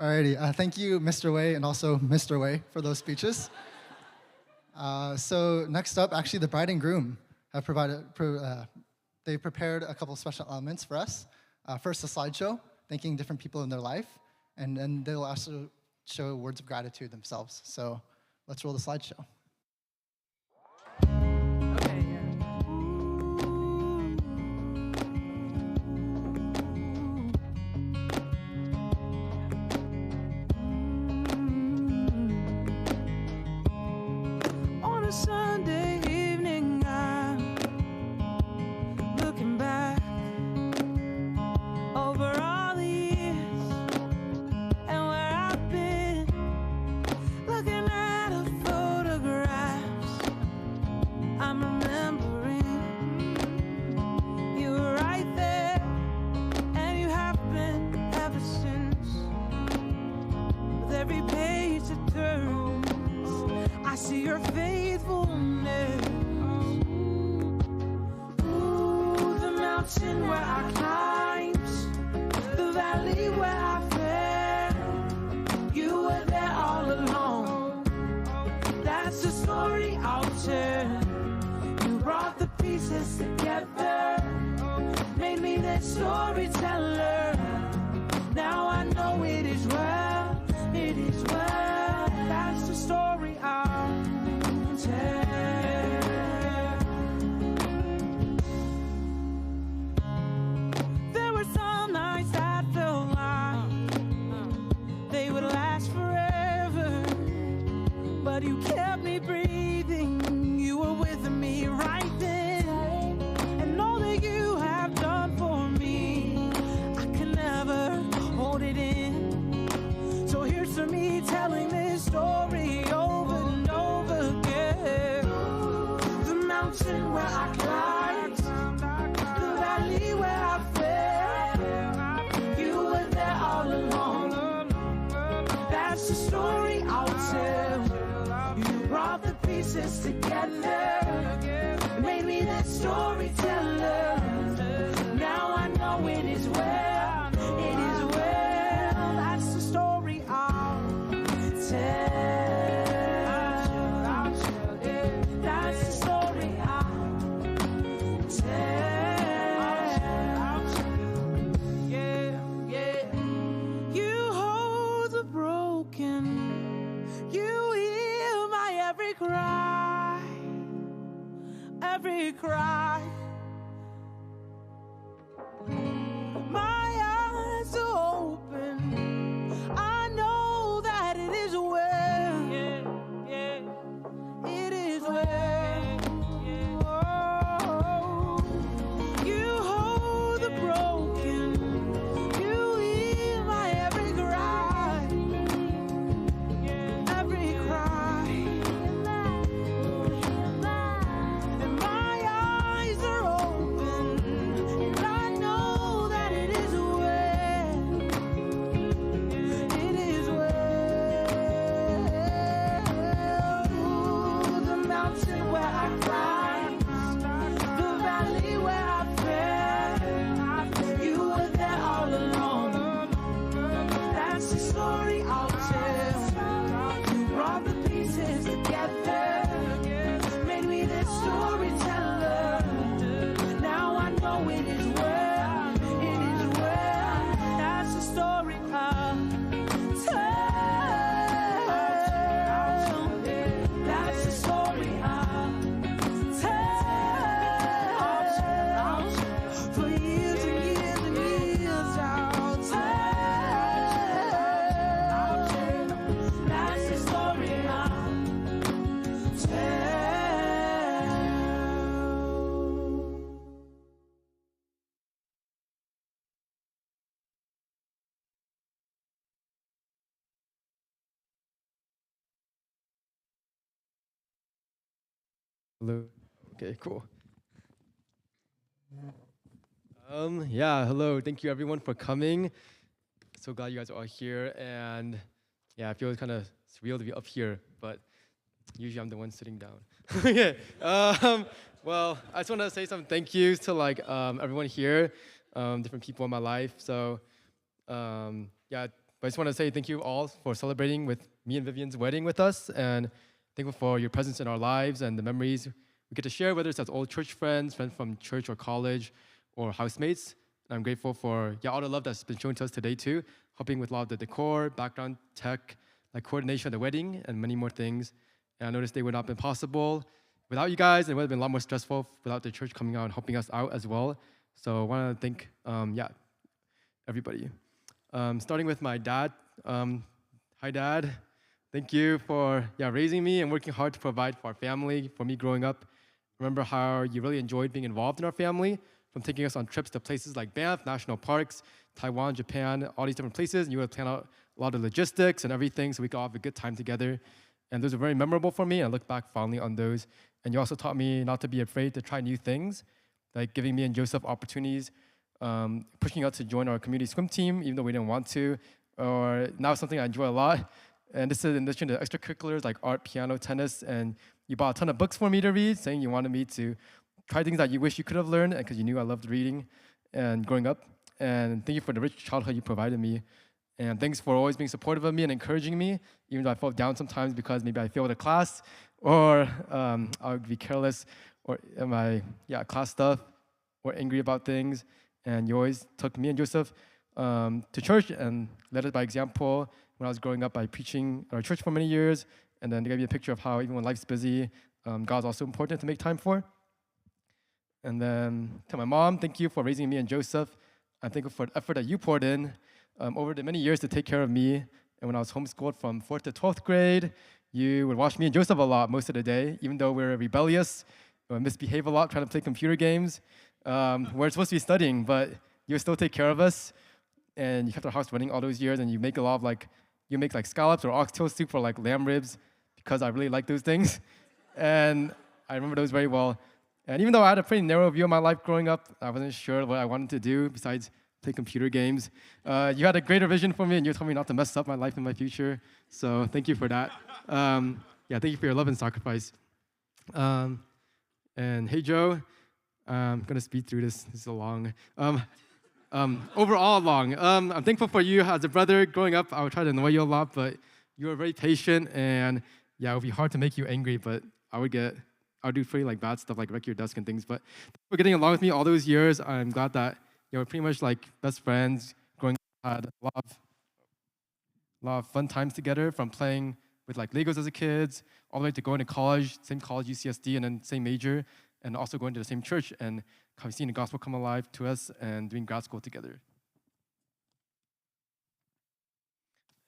Alrighty, thank you, Mr. Wei, and also Mr. Wei for those speeches. So next up, actually, the bride and groom have they prepared a couple special elements for us. First, a slideshow, thanking different people in their life, and then they'll also show words of gratitude themselves. So let's roll the slideshow. On a Sunday evening, I'm looking back over all the years and where I've been, looking at her photographs. I'm remembering you were right there, and you have been ever since. With every page that turns, I see your faithfulness. Ooh, the mountain where I climbed, the valley where I fell, you were there all along. That's the story I'll tell. You brought the pieces together, made me that storyteller. Now I know it is well, it is well. That's the story I'll tell. There were some nights that felt like they would last forever, but you kept me breathing. You were with me right then, and all that you have done for me, I can never hold it in. So here's to me telling this story over and over again. The mountain where I climbed, the valley where I fell, you were there all along. That's the story I'll tell. You brought the pieces together, made me that storyteller. Now I know it is well, it is well. That's the story I'll every cry. My eyes are open. I know that it is well. It is well. Oh, you hold the broken. You hear my every cry. Every cry. And my eyes are open. And I know that it is well. It is well. The mountain where I climbed, the valley where I fell, you were there all along. That's the story I'll tell. You brought the pieces together, made me this storyteller. Now I know it is well, it is well. That's the story I'll tell. That's the story I'll tell. For years and years and years I'll tell. That's the story I'll tell. Hello. Okay, cool. Yeah, hello. Thank you everyone for coming. So glad you guys are all here, and yeah, I feel kind of surreal to be up here, but usually I'm the one sitting down. Okay. Well, I just want to say some thank yous to like everyone here, different people in my life. So yeah, but I just want to say thank you all for celebrating with me and Vivian's wedding with us, and thankful for your presence in our lives and the memories we get to share, whether it's as old church friends, friends from church or college, or housemates. And I'm grateful for all the love that's been shown to us today too, helping with a lot of the decor, background, tech, like coordination of the wedding, and many more things. And I noticed they would not have been possible without you guys, and it would have been a lot more stressful without the church coming out and helping us out as well. So I want to thank, everybody. Starting with my dad. Hi, Dad. Thank you for raising me and working hard to provide for our family, for me growing up. Remember how you really enjoyed being involved in our family, from taking us on trips to places like Banff, national parks, Taiwan, Japan, all these different places. And you would plan out a lot of logistics and everything so we could all have a good time together. And those are very memorable for me, and I look back fondly on those. And you also taught me not to be afraid to try new things, like giving me and Joseph opportunities, pushing us to join our community swim team, even though we didn't want to, or now something I enjoy a lot. And this is in addition to extracurriculars like art, piano, tennis, and you bought a ton of books for me to read, saying you wanted me to try things that you wish you could have learned because you knew I loved reading and growing up. And thank you for the rich childhood you provided me. And thanks for always being supportive of me and encouraging me, even though I felt down sometimes because maybe I failed a class, or I would be careless, or in my class stuff, or angry about things. And you always took me and Joseph to church and led us by example. When I was growing up by preaching at our church for many years, and then they gave me a picture of how even when life's busy, God's also important to make time for. And then to my mom, thank you for raising me and Joseph. I'm thankful for the effort that you poured in over the many years to take care of me. And when I was homeschooled from 4th to 12th grade, you would watch me and Joseph a lot most of the day, even though we were rebellious, we would misbehave a lot, trying to play computer games. We're supposed to be studying, but you would still take care of us. And you kept our house running all those years, and you make a lot of you make scallops or oxtail soup or lamb ribs, because I really like those things. And I remember those very well. And even though I had a pretty narrow view of my life growing up, I wasn't sure what I wanted to do besides play computer games. You had a greater vision for me, and you told me not to mess up my life and my future. So thank you for that. Thank you for your love and sacrifice. And hey, Joe, I'm gonna speed through this. This is a long. Overall long. I'm thankful for you as a brother. Growing up, I would try to annoy you a lot, but you were very patient, and it would be hard to make you angry, but I would do pretty bad stuff, like wreck your desk and things. But for getting along with me all those years, I'm glad that we're pretty much best friends. Growing up, had a lot of fun times together, from playing with Legos as a kid, all the way to going to college, same college, UCSD, and then same major. and also going to the same church and seeing the gospel come alive to us and doing grad school together.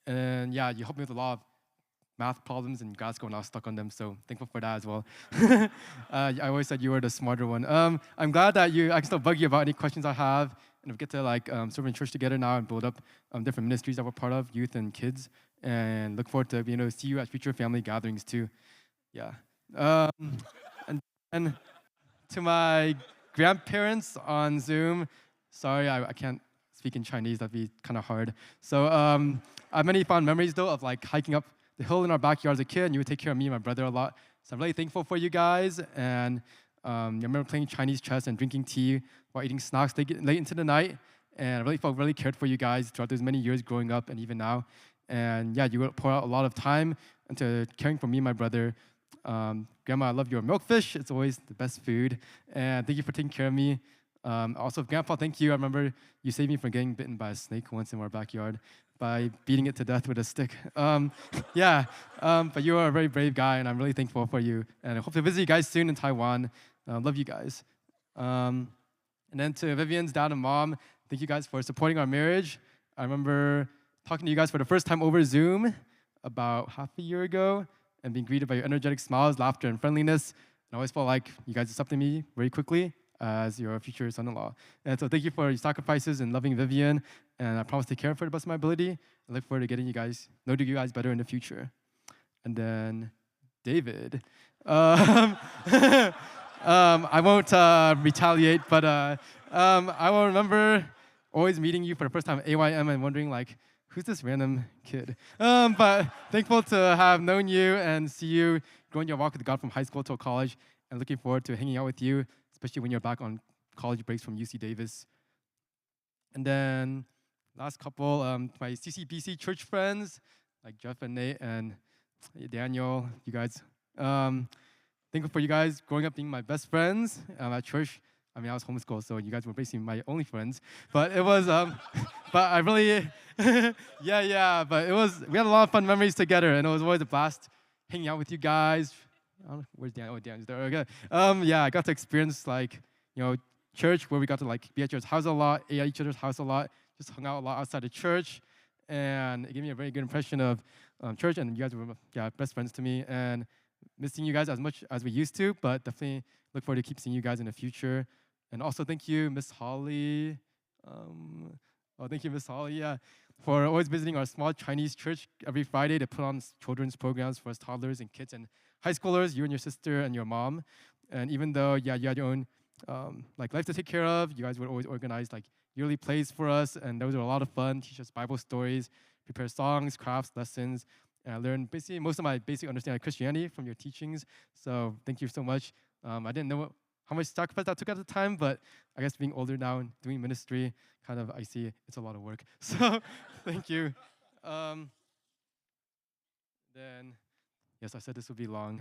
And yeah, you helped me with a lot of math problems in grad school and I was stuck on them, so thankful for that as well. I always said you were the smarter one. I'm glad that I can still bug you about any questions I have, and we get to serve in church together now and build up different ministries that we're part of, youth and kids, and look forward to see you at future family gatherings too. Yeah. And to my grandparents on Zoom, sorry, I can't speak in Chinese, that'd be kind of hard. So I have many fond memories though of hiking up the hill in our backyard as a kid, and you would take care of me and my brother a lot. So I'm really thankful for you guys, and I remember playing Chinese chess and drinking tea while eating snacks late into the night, and I really felt really cared for you guys throughout those many years growing up and even now. And yeah, you would pour out a lot of time into caring for me and my brother. Grandma, I love your milkfish. It's always the best food. And thank you for taking care of me. Also, Grandpa, thank you. I remember you saved me from getting bitten by a snake once in our backyard by beating it to death with a stick. But you are a very brave guy, and I'm really thankful for you. And I hope to visit you guys soon in Taiwan. Love you guys. And then to Vivian's dad and mom, thank you guys for supporting our marriage. I remember talking to you guys for the first time over Zoom about half a year ago and being greeted by your energetic smiles, laughter, and friendliness. And I always felt like you guys accepted me very quickly as your future son-in-law. And so thank you for your sacrifices and loving Vivian. And I promise to care for her to the best of my ability. I look forward to getting you guys, know you guys better in the future. And then David. I won't retaliate, but I will remember always meeting you for the first time at AYM and wondering who's this random kid? But thankful to have known you and see you growing your walk with God from high school to college, and looking forward to hanging out with you, especially when you're back on college breaks from UC Davis. And then last couple, my CCBC church friends, like Jeff and Nate and Daniel, you guys. Thankful for you guys growing up being my best friends at church. I mean, I was homeschooled, so you guys were basically my only friends. But it was, but I really, but it was, we had a lot of fun memories together, and it was always a blast hanging out with you guys. I don't know, where's Dan? Oh, Dan's there, okay. I got to experience church where we got to be at each other's house a lot, ate at each other's house a lot, just hung out a lot outside of church, and it gave me a very good impression of church, and you guys were best friends to me, and missing you guys as much as we used to, but definitely look forward to keep seeing you guys in the future. And also thank you, Miss Holly. Thank you, Miss Holly, for always visiting our small Chinese church every Friday to put on children's programs for us toddlers and kids and high schoolers, you and your sister and your mom. And even though, you had your own life to take care of, you guys would always organize yearly plays for us, and those were a lot of fun, teach us Bible stories, prepare songs, crafts, lessons. And I learned basically most of my basic understanding of Christianity from your teachings. So thank you so much. I didn't know how much sacrifice that took at the time, but I guess being older now and doing ministry, I see it's a lot of work. So thank you. Then, yes, I said this would be long.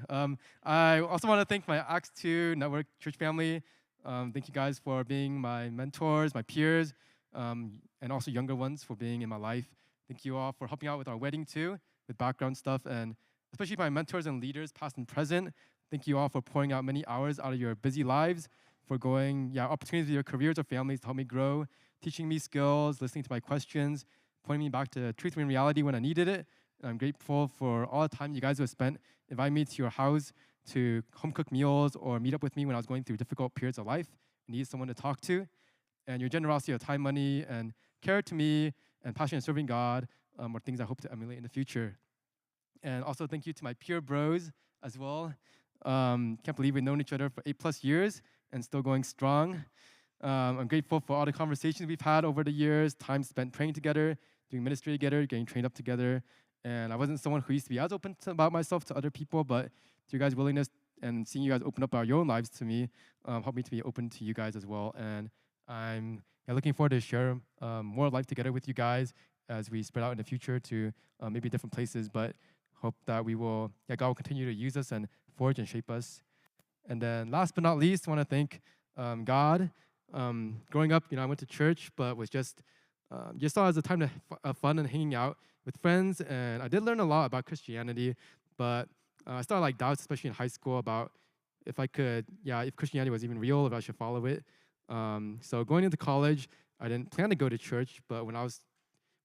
I also want to thank my Acts 2 Network Church family. Thank you guys for being my mentors, my peers, and also younger ones for being in my life. Thank you all for helping out with our wedding too, with background stuff, and especially my mentors and leaders, past and present. Thank you all for pouring out many hours out of your busy lives, for going, opportunities with your careers or families to help me grow, teaching me skills, listening to my questions, pointing me back to truth and reality when I needed it. And I'm grateful for all the time you guys have spent inviting me to your house to home cook meals or meet up with me when I was going through difficult periods of life and needed someone to talk to. And your generosity of time, money, and care to me, and passion in serving God are things I hope to emulate in the future. And also thank you to my peer bros as well. Can't believe we've known each other for 8+ years and still going strong. I'm grateful for all the conversations we've had over the years, time spent praying together, doing ministry together, getting trained up together. And I wasn't someone who used to be as open about myself to other people, but to your guys' willingness and seeing you guys open up your own lives to me helped me to be open to you guys as well. And I'm looking forward to share more life together with you guys as we spread out in the future to maybe different places, but hope that we will, God will continue to use us and forge and shape us. And then last but not least, I want to thank God. Growing up, I went to church, but was just saw it as a time to have fun and hanging out with friends. And I did learn a lot about Christianity, but I started doubts, especially in high school, about if I could, if Christianity was even real, if I should follow it. So going into college, I didn't plan to go to church, but when I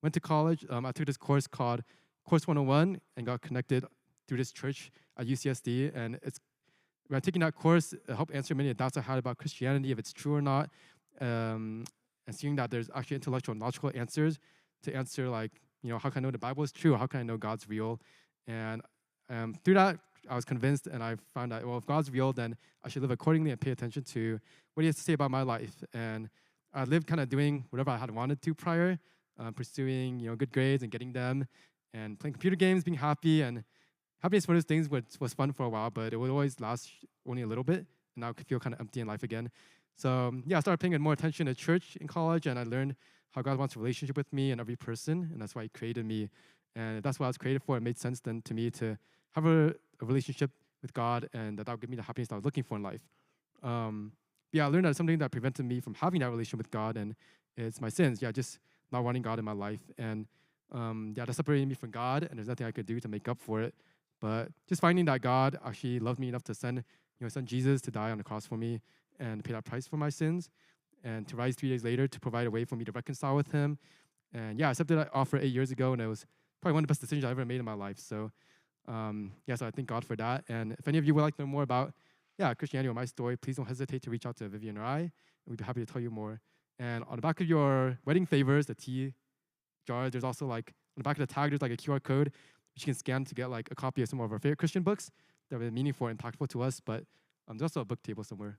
went to college, I took this course called Course 101 and got connected through this church at UCSD. And when taking that course, it helped answer many of the doubts I had about Christianity, if it's true or not, and seeing that there's actually intellectual and logical answers to answer, like, how can I know the Bible is true? Or how can I know God's real? And through that, I was convinced, and I found that, well, if God's real, then I should live accordingly and pay attention to what He has to say about my life. And I lived kind of doing whatever I had wanted to prior, pursuing good grades and getting them, and playing computer games, being happy. And happiness, one of those things was fun for a while, but it would always last only a little bit, and I would feel kind of empty in life again. So I started paying more attention to church in college, and I learned how God wants a relationship with me and every person, and that's why He created me. And that's what I was created for. It made sense then to me to have a relationship with God, and that would give me the happiness I was looking for in life. I learned that something that prevented me from having that relationship with God, and it's my sins. Just not wanting God in my life. And that separated me from God, and there's nothing I could do to make up for it. But just finding that God actually loved me enough to send Jesus to die on the cross for me and pay that price for my sins, and to rise 3 days later to provide a way for me to reconcile with Him. And I accepted that offer 8 years ago, and it was probably one of the best decisions I ever made in my life. So so I thank God for that. And if any of you would like to know more about Christianity or my story, please don't hesitate to reach out to Vivian or I, and we'd be happy to tell you more. And on the back of your wedding favors, the tea jar, there's also on the back of the tag, there's a QR code which you can scan to get a copy of some of our favorite Christian books that were meaningful and impactful to us. But there's also a book table somewhere.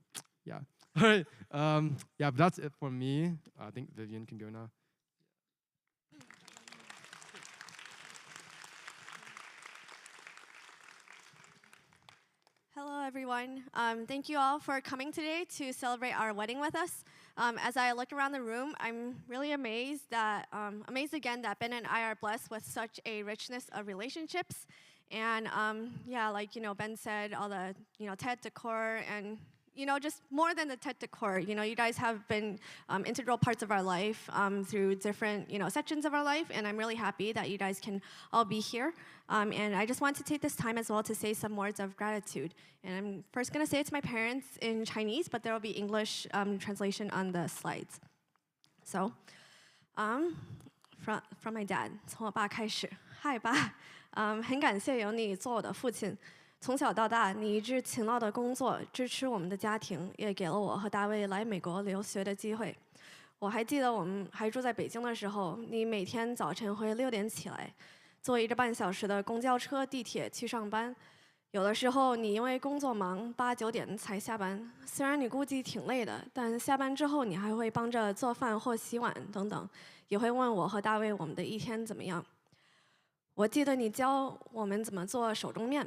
All right. But that's it for me. I think Vivian can go now. Hello, everyone. Thank you all for coming today to celebrate our wedding with us. As I look around the room, I'm really amazed again that Ben and I are blessed with such a richness of relationships. And Ben said, all the TED decor and just more than the TED decor. You guys have been integral parts of our life through different sections of our life, and I'm really happy that you guys can all be here. And I just want to take this time as well to say some words of gratitude. And I'm first going to say it to my parents in Chinese, but there will be English translation on the slides. So, from my dad, 从我爸开始。Hi, 爸，很感谢有你做我的父亲。从小到大，你一直勤劳的工作，支持我们的家庭，也给了我和大卫来美国留学的机会。我还记得我们还住在北京的时候，你每天早晨会6点起来，坐1个半小时的公交车、地铁去上班。有的时候你因为工作忙，8、9点才下班。虽然你估计挺累的，但下班之后你还会帮着做饭或洗碗等等，也会问我和大卫我们的一天怎么样。我记得你教我们怎么做手工面。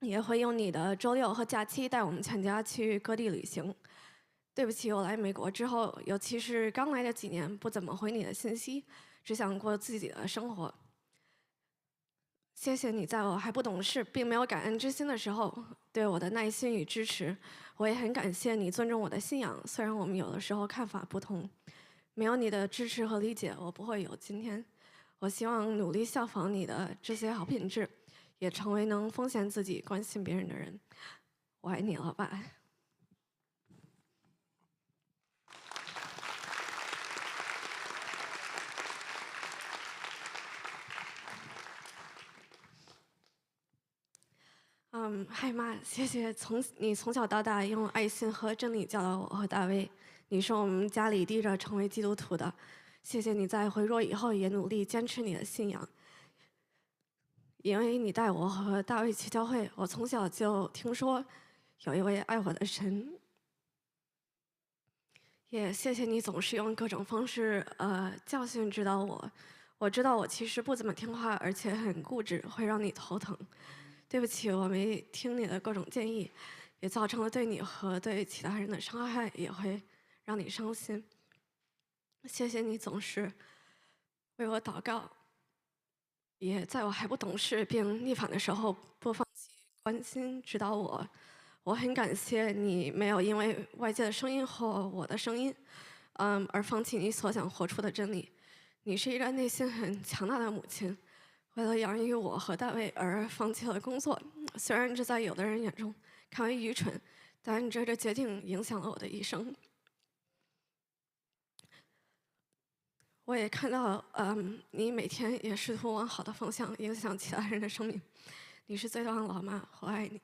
也会用你的周6和假期带我们全家去各地旅行。对不起，我来美国之后，尤其是刚来的几年，不怎么回你的信息，只想过自己的生活。谢谢你在我还不懂事，并没有感恩之心的时候，对我的耐心与支持。我也很感谢你尊重我的信仰，虽然我们有的时候看法不同。没有你的支持和理解，我不会有今天。我希望努力效仿你的这些好品质。也成为能奉献自己、关心别人的人。我爱你，老爸。嗨妈，谢谢你从小到大用爱心和真理教导我和大卫。你是我们家里第一个成为基督徒的。谢谢你在回国以后也努力坚持你的信仰。因为你带我和大卫去教会，我从小就听说有一位爱我的神。也谢谢你总是用各种方式教训指导我。我知道我其实不怎么听话，而且很固执，会让你头疼。对不起，我没听你的各种建议，也造成了对你和对其他人的伤害，也会让你伤心。谢谢你总是为我祷告。也在我还不懂事并逆反的时候，不放弃关心指导我。我很感谢你没有因为外界的声音或我的声音，而放弃你所想活出的真理。你是一个内心很强大的母亲，为了养育我和大卫而放弃了工作。虽然这在有的人眼中看为愚蠢，但这个决定影响了我的一生。我也看到，你每天也试图往好的方向影响其他人的生命。你是最棒的老妈，我爱你。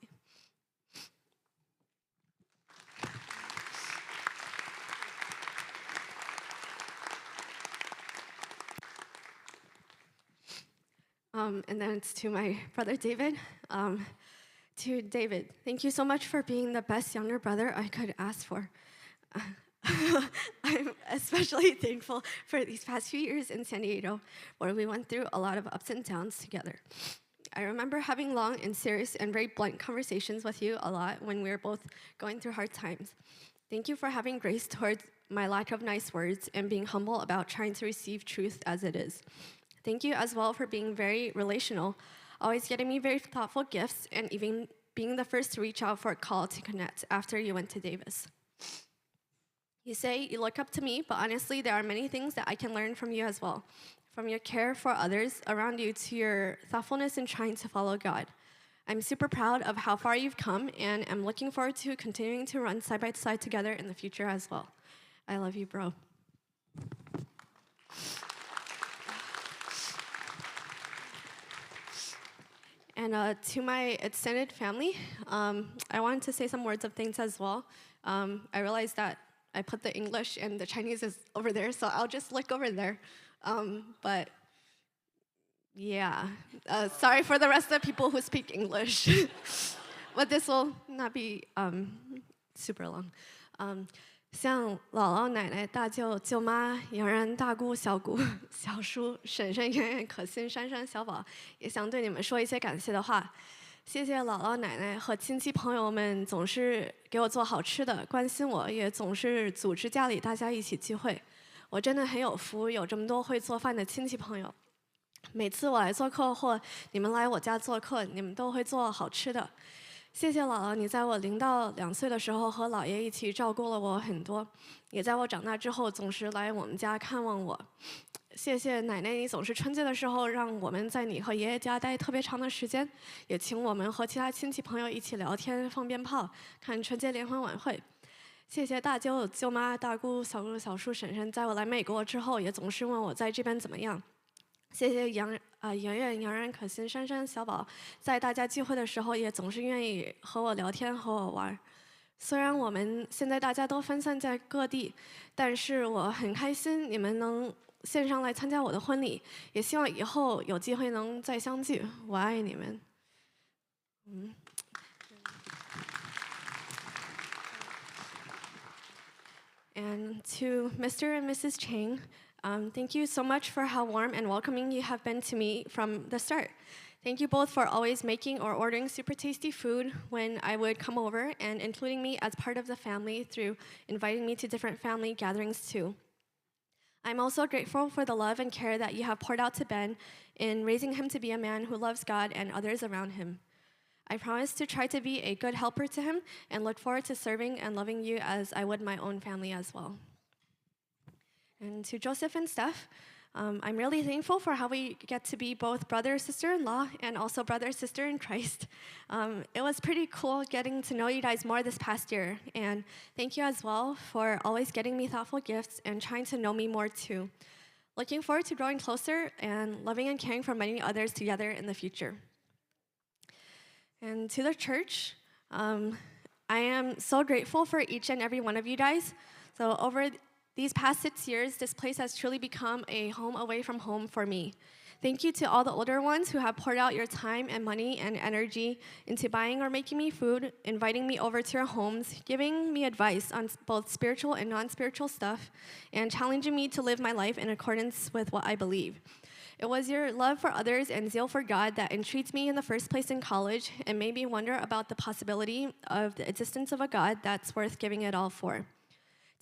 And then it's to my brother David. To David, thank you so much for being the best younger brother I could ask for. I'm especially thankful for these past few years in San Diego, where we went through a lot of ups and downs together. I remember having long and serious and very blunt conversations with you a lot when we were both going through hard times. Thank you for having grace towards my lack of nice words and being humble about trying to receive truth as it is. Thank you as well for being very relational, always getting me very thoughtful gifts, and even being the first to reach out for a call to connect after you went to Davis. You say you look up to me, but honestly, there are many things that I can learn from you as well. From your care for others around you to your thoughtfulness in trying to follow God. I'm super proud of how far you've come, and I'm looking forward to continuing to run side by side together in the future as well. I love you, bro. And to my extended family, I wanted to say some words of thanks as well. I realized that I put the English and the Chinese is over there, so I'll just look over there. But yeah, sorry for the rest of the people who speak English. But this will not be super long. 像姥姥、奶奶、大舅、舅妈、洋然、大姑、小姑、小叔、婶婶、圆圆、可心、珊珊、小宝，也想对你们说一些感谢的话。谢谢姥姥、奶奶和亲戚朋友们，总是给我做好吃的，关心我，也总是组织家里大家一起聚会。我真的很有福，有这么多会做饭的亲戚朋友。每次我来做客或你们来我家做客，你们都会做好吃的。谢谢姥姥，你在我0到2岁的时候和姥爷一起照顾了我很多，也在我长大之后总是来我们家看望我。谢谢奶奶，你总是春节的时候让我们在你和爷爷家待特别长的时间，也请我们和其他亲戚朋友一起聊天、放鞭炮、看春节联欢晚会。谢谢大舅、舅妈、大姑、小姑、小叔、婶婶，在我来美国之后也总是问我在这边怎么样。谢谢圆圆、杨然、可心、珊珊、小宝，在大家聚会的时候也总是愿意和我聊天、和我玩。虽然我们现在大家都分散在各地，但是我很开心你们能线上来参加我的婚礼，也希望以后有机会能再相聚。我爱你们。And to Mr. and Mrs. Chang, thank you so much for how warm and welcoming you have been to me from the start. Thank you both for always making or ordering super tasty food when I would come over and including me as part of the family through inviting me to different family gatherings too. I'm also grateful for the love and care that you have poured out to Ben in raising him to be a man who loves God and others around him. I promise to try to be a good helper to him and look forward to serving and loving you as I would my own family as well. And to Joseph and Steph, I'm really thankful for how we get to be both brother, sister-in-law, and also brother, sister in Christ. It was pretty cool getting to know you guys more this past year, and thank you as well for always getting me thoughtful gifts and trying to know me more too. Looking forward to growing closer and loving and caring for many others together in the future. And to the church, I am so grateful for each and every one of you guys. So over these past 6 years, this place has truly become a home away from home for me. Thank you to all the older ones who have poured out your time and money and energy into buying or making me food, inviting me over to your homes, giving me advice on both spiritual and non-spiritual stuff, and challenging me to live my life in accordance with what I believe. It was your love for others and zeal for God that intrigued me in the first place in college and made me wonder about the possibility of the existence of a God that's worth giving it all for.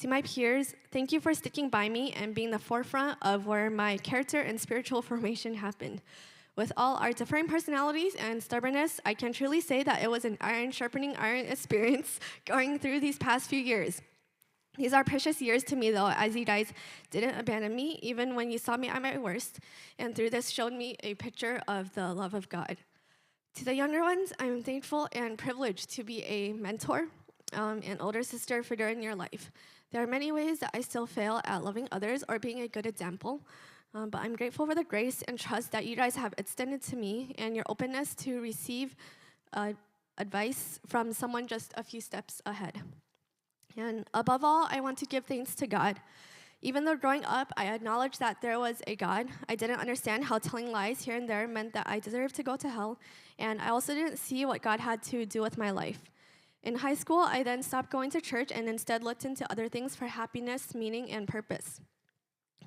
To my peers, thank you for sticking by me and being the forefront of where my character and spiritual formation happened. With all our differing personalities and stubbornness, I can truly say that it was an iron sharpening iron experience going through these past few years. These are precious years to me, though, as you guys didn't abandon me, even when you saw me at my worst, and through this showed me a picture of the love of God. To the younger ones, I'm thankful and privileged to be a mentor, an older sister figure in your life. There are many ways that I still fail at loving others or being a good example, but I'm grateful for the grace and trust that you guys have extended to me and your openness to receive advice from someone just a few steps ahead. And above all, I want to give thanks to God. Even though growing up, I acknowledged that there was a God, I didn't understand how telling lies here and there meant that I deserved to go to hell, and I also didn't see what God had to do with my life. In high school, I then stopped going to church and instead looked into other things for happiness, meaning, and purpose.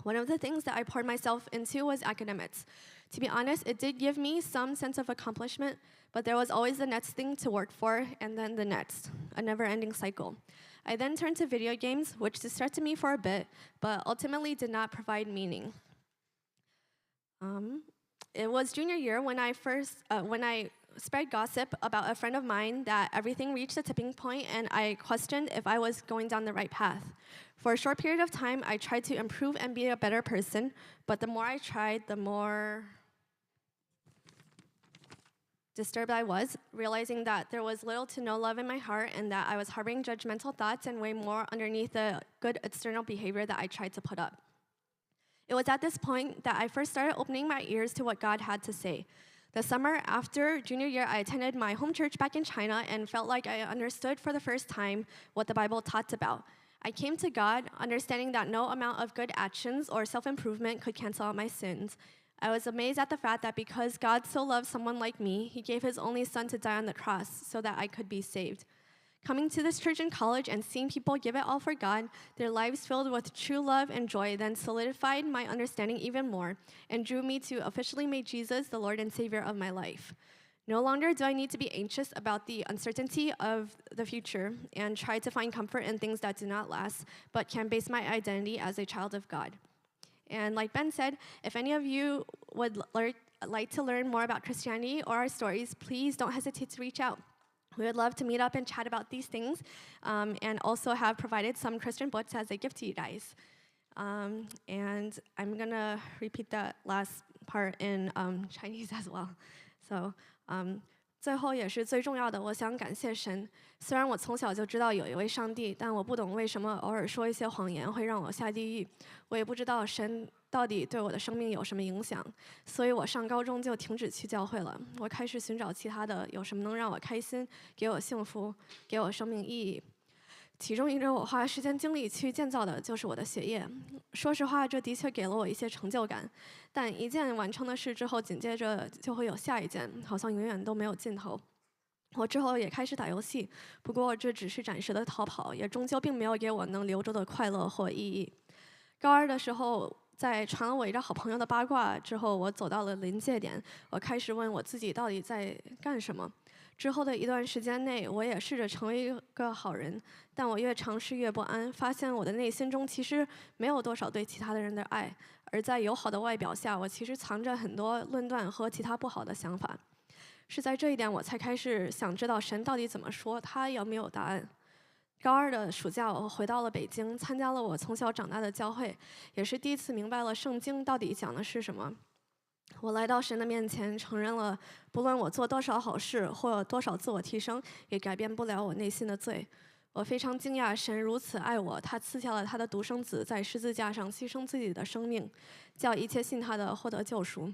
One of the things that I poured myself into was academics. To be honest, it did give me some sense of accomplishment, but there was always the next thing to work for, and then the next, a never-ending cycle. I then turned to video games, which distracted me for a bit, but ultimately did not provide meaning. It was junior year when I spread gossip about a friend of mine that everything reached a tipping point, and I questioned if I was going down the right path. For a short period of time, I tried to improve and be a better person, but the more I tried, the more disturbed I was, realizing that there was little to no love in my heart and that I was harboring judgmental thoughts and way more underneath the good external behavior that I tried to put up. It was at this point that I first started opening my ears to what God had to say. The summer after junior year, I attended my home church back in China and felt like I understood for the first time what the Bible taught about. I came to God understanding that no amount of good actions or self-improvement could cancel out my sins. I was amazed at the fact that because God so loved someone like me, he gave his only son to die on the cross so that I could be saved. Coming to this church in college and seeing people give it all for God, their lives filled with true love and joy, then solidified my understanding even more and drew me to officially make Jesus the Lord and Savior of my life. No longer do I need to be anxious about the uncertainty of the future and try to find comfort in things that do not last, but can base my identity as a child of God. And like Ben said, if any of you would like to learn more about Christianity or our stories, please don't hesitate to reach out. We would love to meet up and chat about these things, and also have provided some Christian books as a gift to you guys. And I'm gonna repeat that last part in Chinese as well. So, 最后也是最重要的，我想感谢神。虽然我从小就知道有一位上帝，但我不懂为什么偶尔说一些谎言会让我下地狱。我也不知道神到底对我的生命有什么影响，所以我上高中就停止去教会了。我开始寻找其他的，有什么能让我开心、给我幸福、给我生命意义。其中一个我花时间精力去建造的就是我的学业。说实话，这的确给了我一些成就感。但一件完成的事之后，紧接着就会有下一件，好像永远都没有尽头。我之后也开始打游戏，不过这只是暂时的逃跑，也终究并没有给我能留住的快乐或意义。高二的时候，在传了我一个好朋友的八卦之后，我走到了临界点，我开始问我自己到底在干什么。之后的一段时间内，我也试着成为一个好人，但我越尝试越不安，发现我的内心中其实没有多少对其他的人的爱，而在友好的外表下，我其实藏着很多论断和其他不好的想法。是在这一点，我才开始想知道神到底怎么说，他有没有答案。高二的暑假，我回到了北京，参加了我从小长大的教会，也是第一次明白了圣经到底讲的是什么。我来到神的面前，承认了不论我做多少好事或多少自我提升，也改变不了我内心的罪。我非常惊讶，神如此爱我，他赐下了他的独生子，在十字架上牺牲自己的生命，叫一切信他的获得救赎。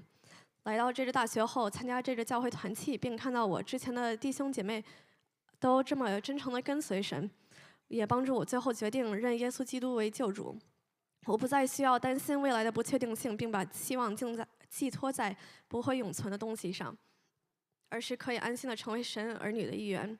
来到这个大学后，参加这个教会团契，并看到我之前的弟兄姐妹都这么真诚地跟随神，也帮助我最后决定认耶稣基督为救主。我不再需要担心未来的不确定性，并把希望寄托在不会永存的东西上，而是可以安心地成为神儿女的一员。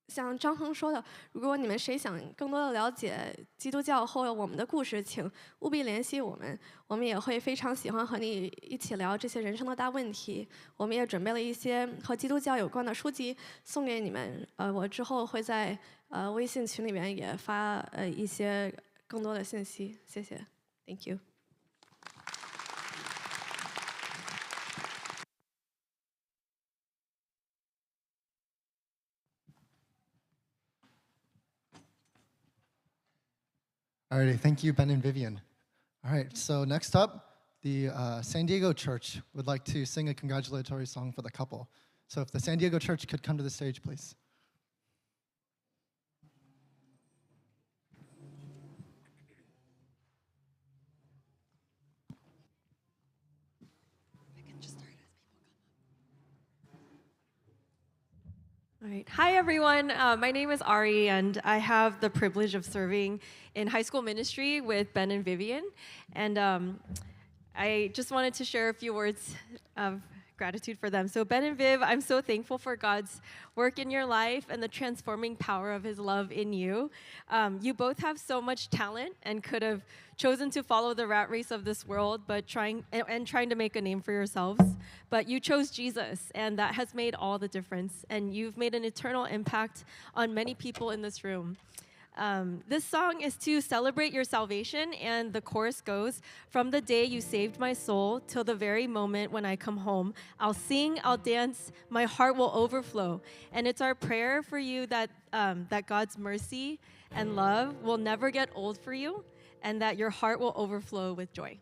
像张恒说的，如果你们谁想更多的了解基督教或我们的故事，请务必联系我们，我们也会非常喜欢和你一起聊这些人生的大问题。我们也准备了一些和基督教有关的书籍送给你们，我之后会在微信群里面也发一些更多的信息。谢谢 ，Thank you。Alrighty, thank you, Ben and Vivian. All right, so next up, the San Diego Church would like to sing a congratulatory song for the couple. So if the San Diego Church could come to the stage, please. All right. Hi, everyone. My name is Ari, and I have the privilege of serving in high school ministry with Ben and Vivian. And I just wanted to share a few words of gratitude for them. So Ben and Viv, I'm so thankful for God's work in your life and the transforming power of his love in you. You both have so much talent and could have chosen to follow the rat race of this world, but trying to make a name for yourselves. But you chose Jesus, and that has made all the difference. And you've made an eternal impact on many people in this room. This song is to celebrate your salvation, and the chorus goes, from the day you saved my soul till the very moment when I come home, I'll sing, I'll dance, my heart will overflow. And it's our prayer for you that, that God's mercy and love will never get old for you, and that your heart will overflow with joy.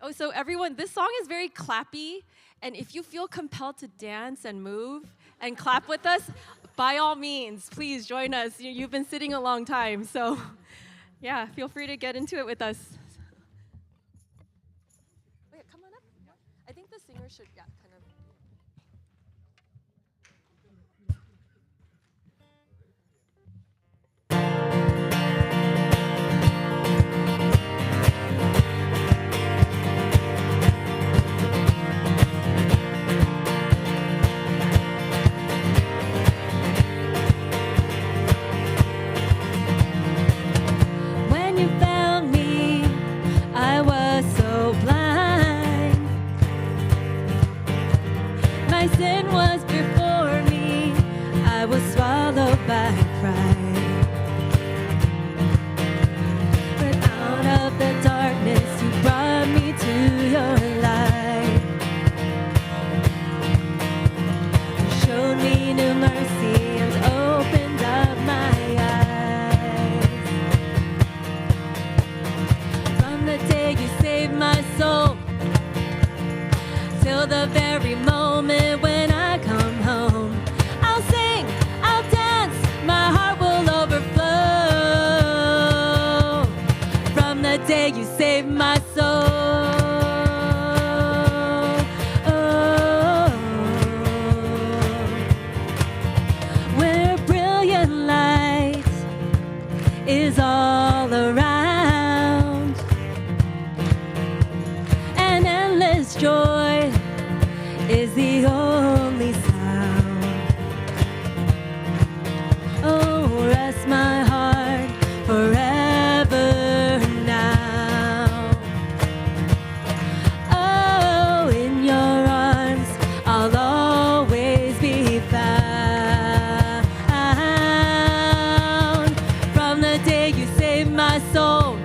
Oh, so everyone, this song is very clappy, and if you feel compelled to dance and move and clap with us, by all means, please join us. You've been sitting a long time, so yeah, feel free to get into it with us. Wait, come on up. I think the singer should, yeah, kind of. When you found me, I was so blind. My sin was before me, I was swallowed by pride. But out of the darkness, you brought me to your light. You showed me new mercy and opened up my eyes. From the day you saved my soul till the very moment when I come home, I'll sing, I'll dance, my heart will overflow. From the day you saved my soul. Where brilliant light is all around, and endless joy is the only sound. Oh, rest my heart forever now. Oh, in your arms I'll always be found. From the day you saved my soul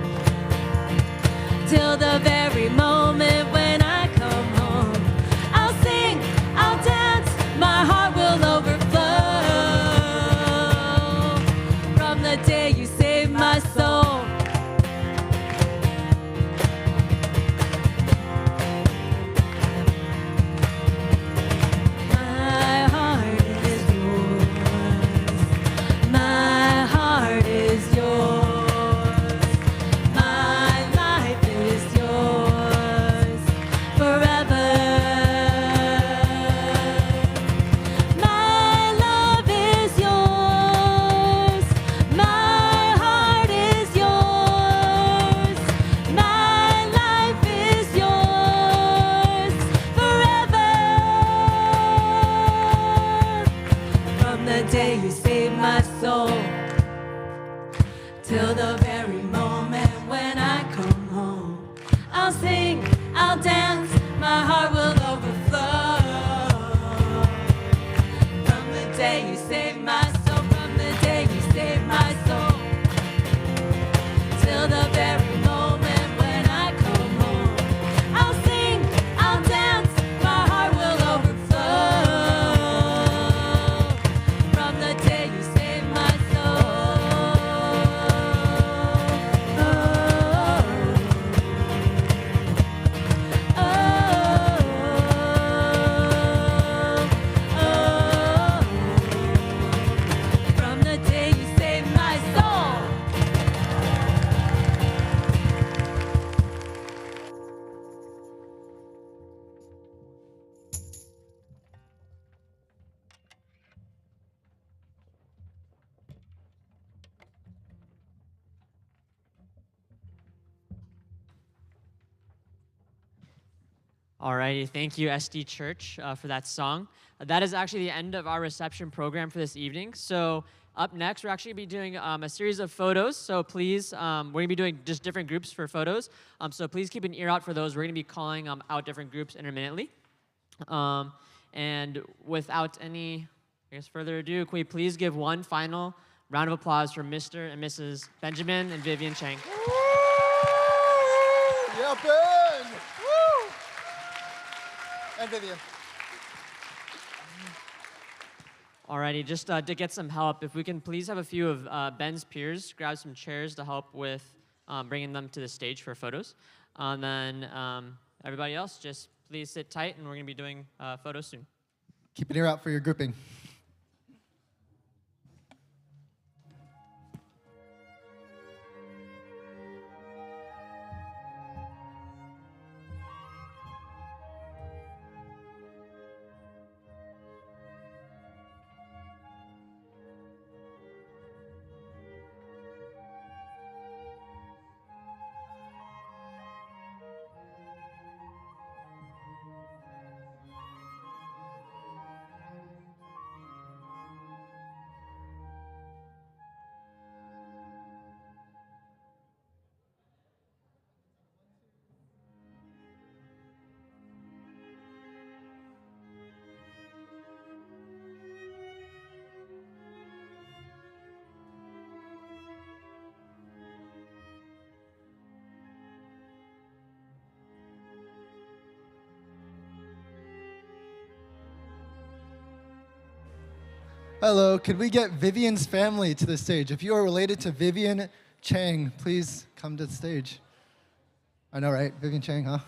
till the very moment when I come home, I'll sing, I'll dance, my heart will overflow. From the day you saved my soul. My heart is yours. My heart is yours. My life is yours forever. My love is yours. My heart is yours. My life is yours forever. From the day you saved my soul till the very moment when I come home, I'll sing, I'll dance, my heart will overflow. From the day you saved my soul, from the day you saved my soul, till the very moment when I come home, I'll sing, I'll dance, my heart will overflow. From the day you saved my soul. Alrighty, thank you, SD Church, for that song. That is actually the end of our reception program for this evening. So up next, we're actually going to be doing a series of photos. So please, we're going to be doing just different groups for photos. So please keep an ear out for those. We're going to be calling out different groups intermittently. And without any, I guess, further ado, can we please give one final round of applause for Mr. and Mrs. Benjamin and Vivian Chang. Yeah, Ben! Woo! And Vivian. Alrighty, just to get some help, if we can please have a few of Ben's peers grab some chairs to help with bringing them to the stage for photos. And then everybody else, just please sit tight, and we're going to be doing photos soon. Keep an ear out for your grouping. Hello, could we get Vivian's family to the stage? If you are related to Vivian Chang, please come to the stage. I know, right? Vivian Chang, huh?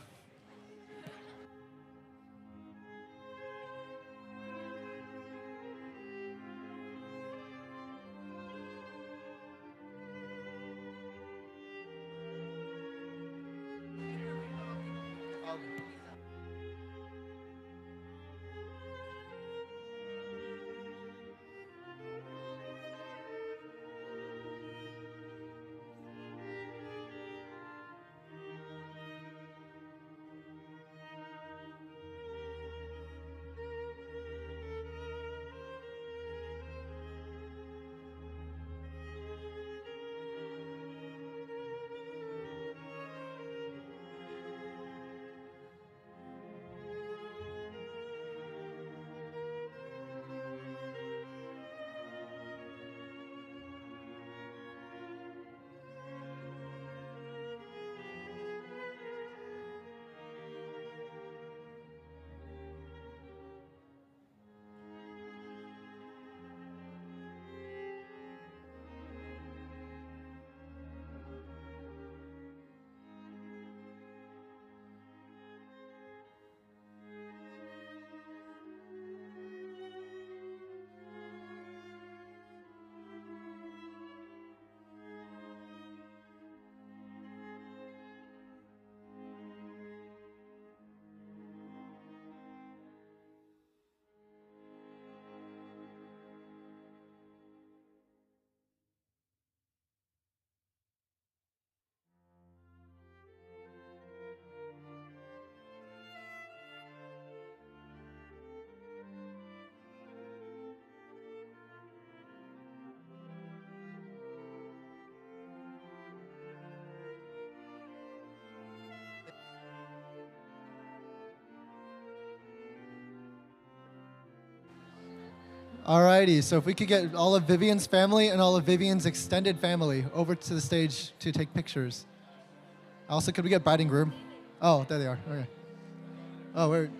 Alrighty, so if we could get all of Vivian's family and all of Vivian's extended family over to the stage to take pictures. Also, could we get bride and groom? Oh, there they are. Okay. Oh, we're...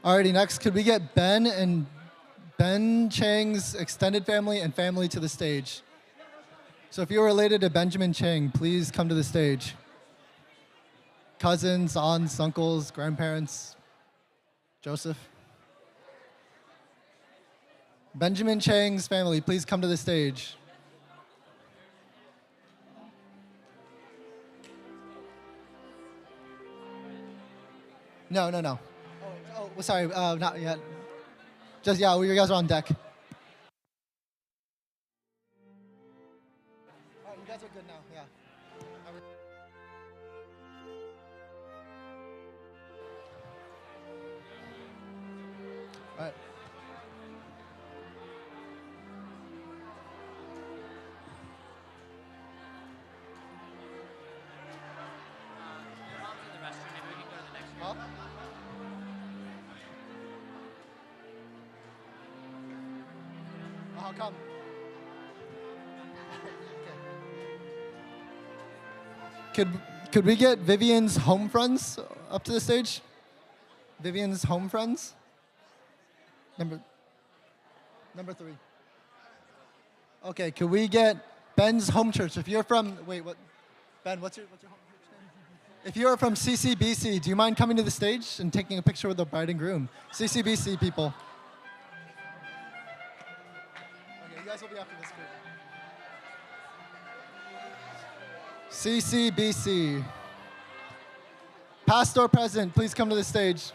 Alrighty, next, could we get Ben and Ben Chang's extended family and family to the stage? So if you're related to Benjamin Chang, please come to the stage. Cousins, aunts, uncles, grandparents. Joseph. Benjamin Chang's family, please come to the stage. No. Oh, sorry, not yet. Just, yeah, you guys are on deck. All right, you guys are good now, yeah. All right. Huh? How come? Could we get Vivian's home friends up to the stage? Vivian's home friends? Number 3. Okay, could we get Ben's home church? If you're from, wait, what? Ben, what's your home church name? If you are from CCBC, do you mind coming to the stage and taking a picture with the bride and groom? CCBC people. Okay, you guys will be after this group. CCBC. Past or present, please come to the stage.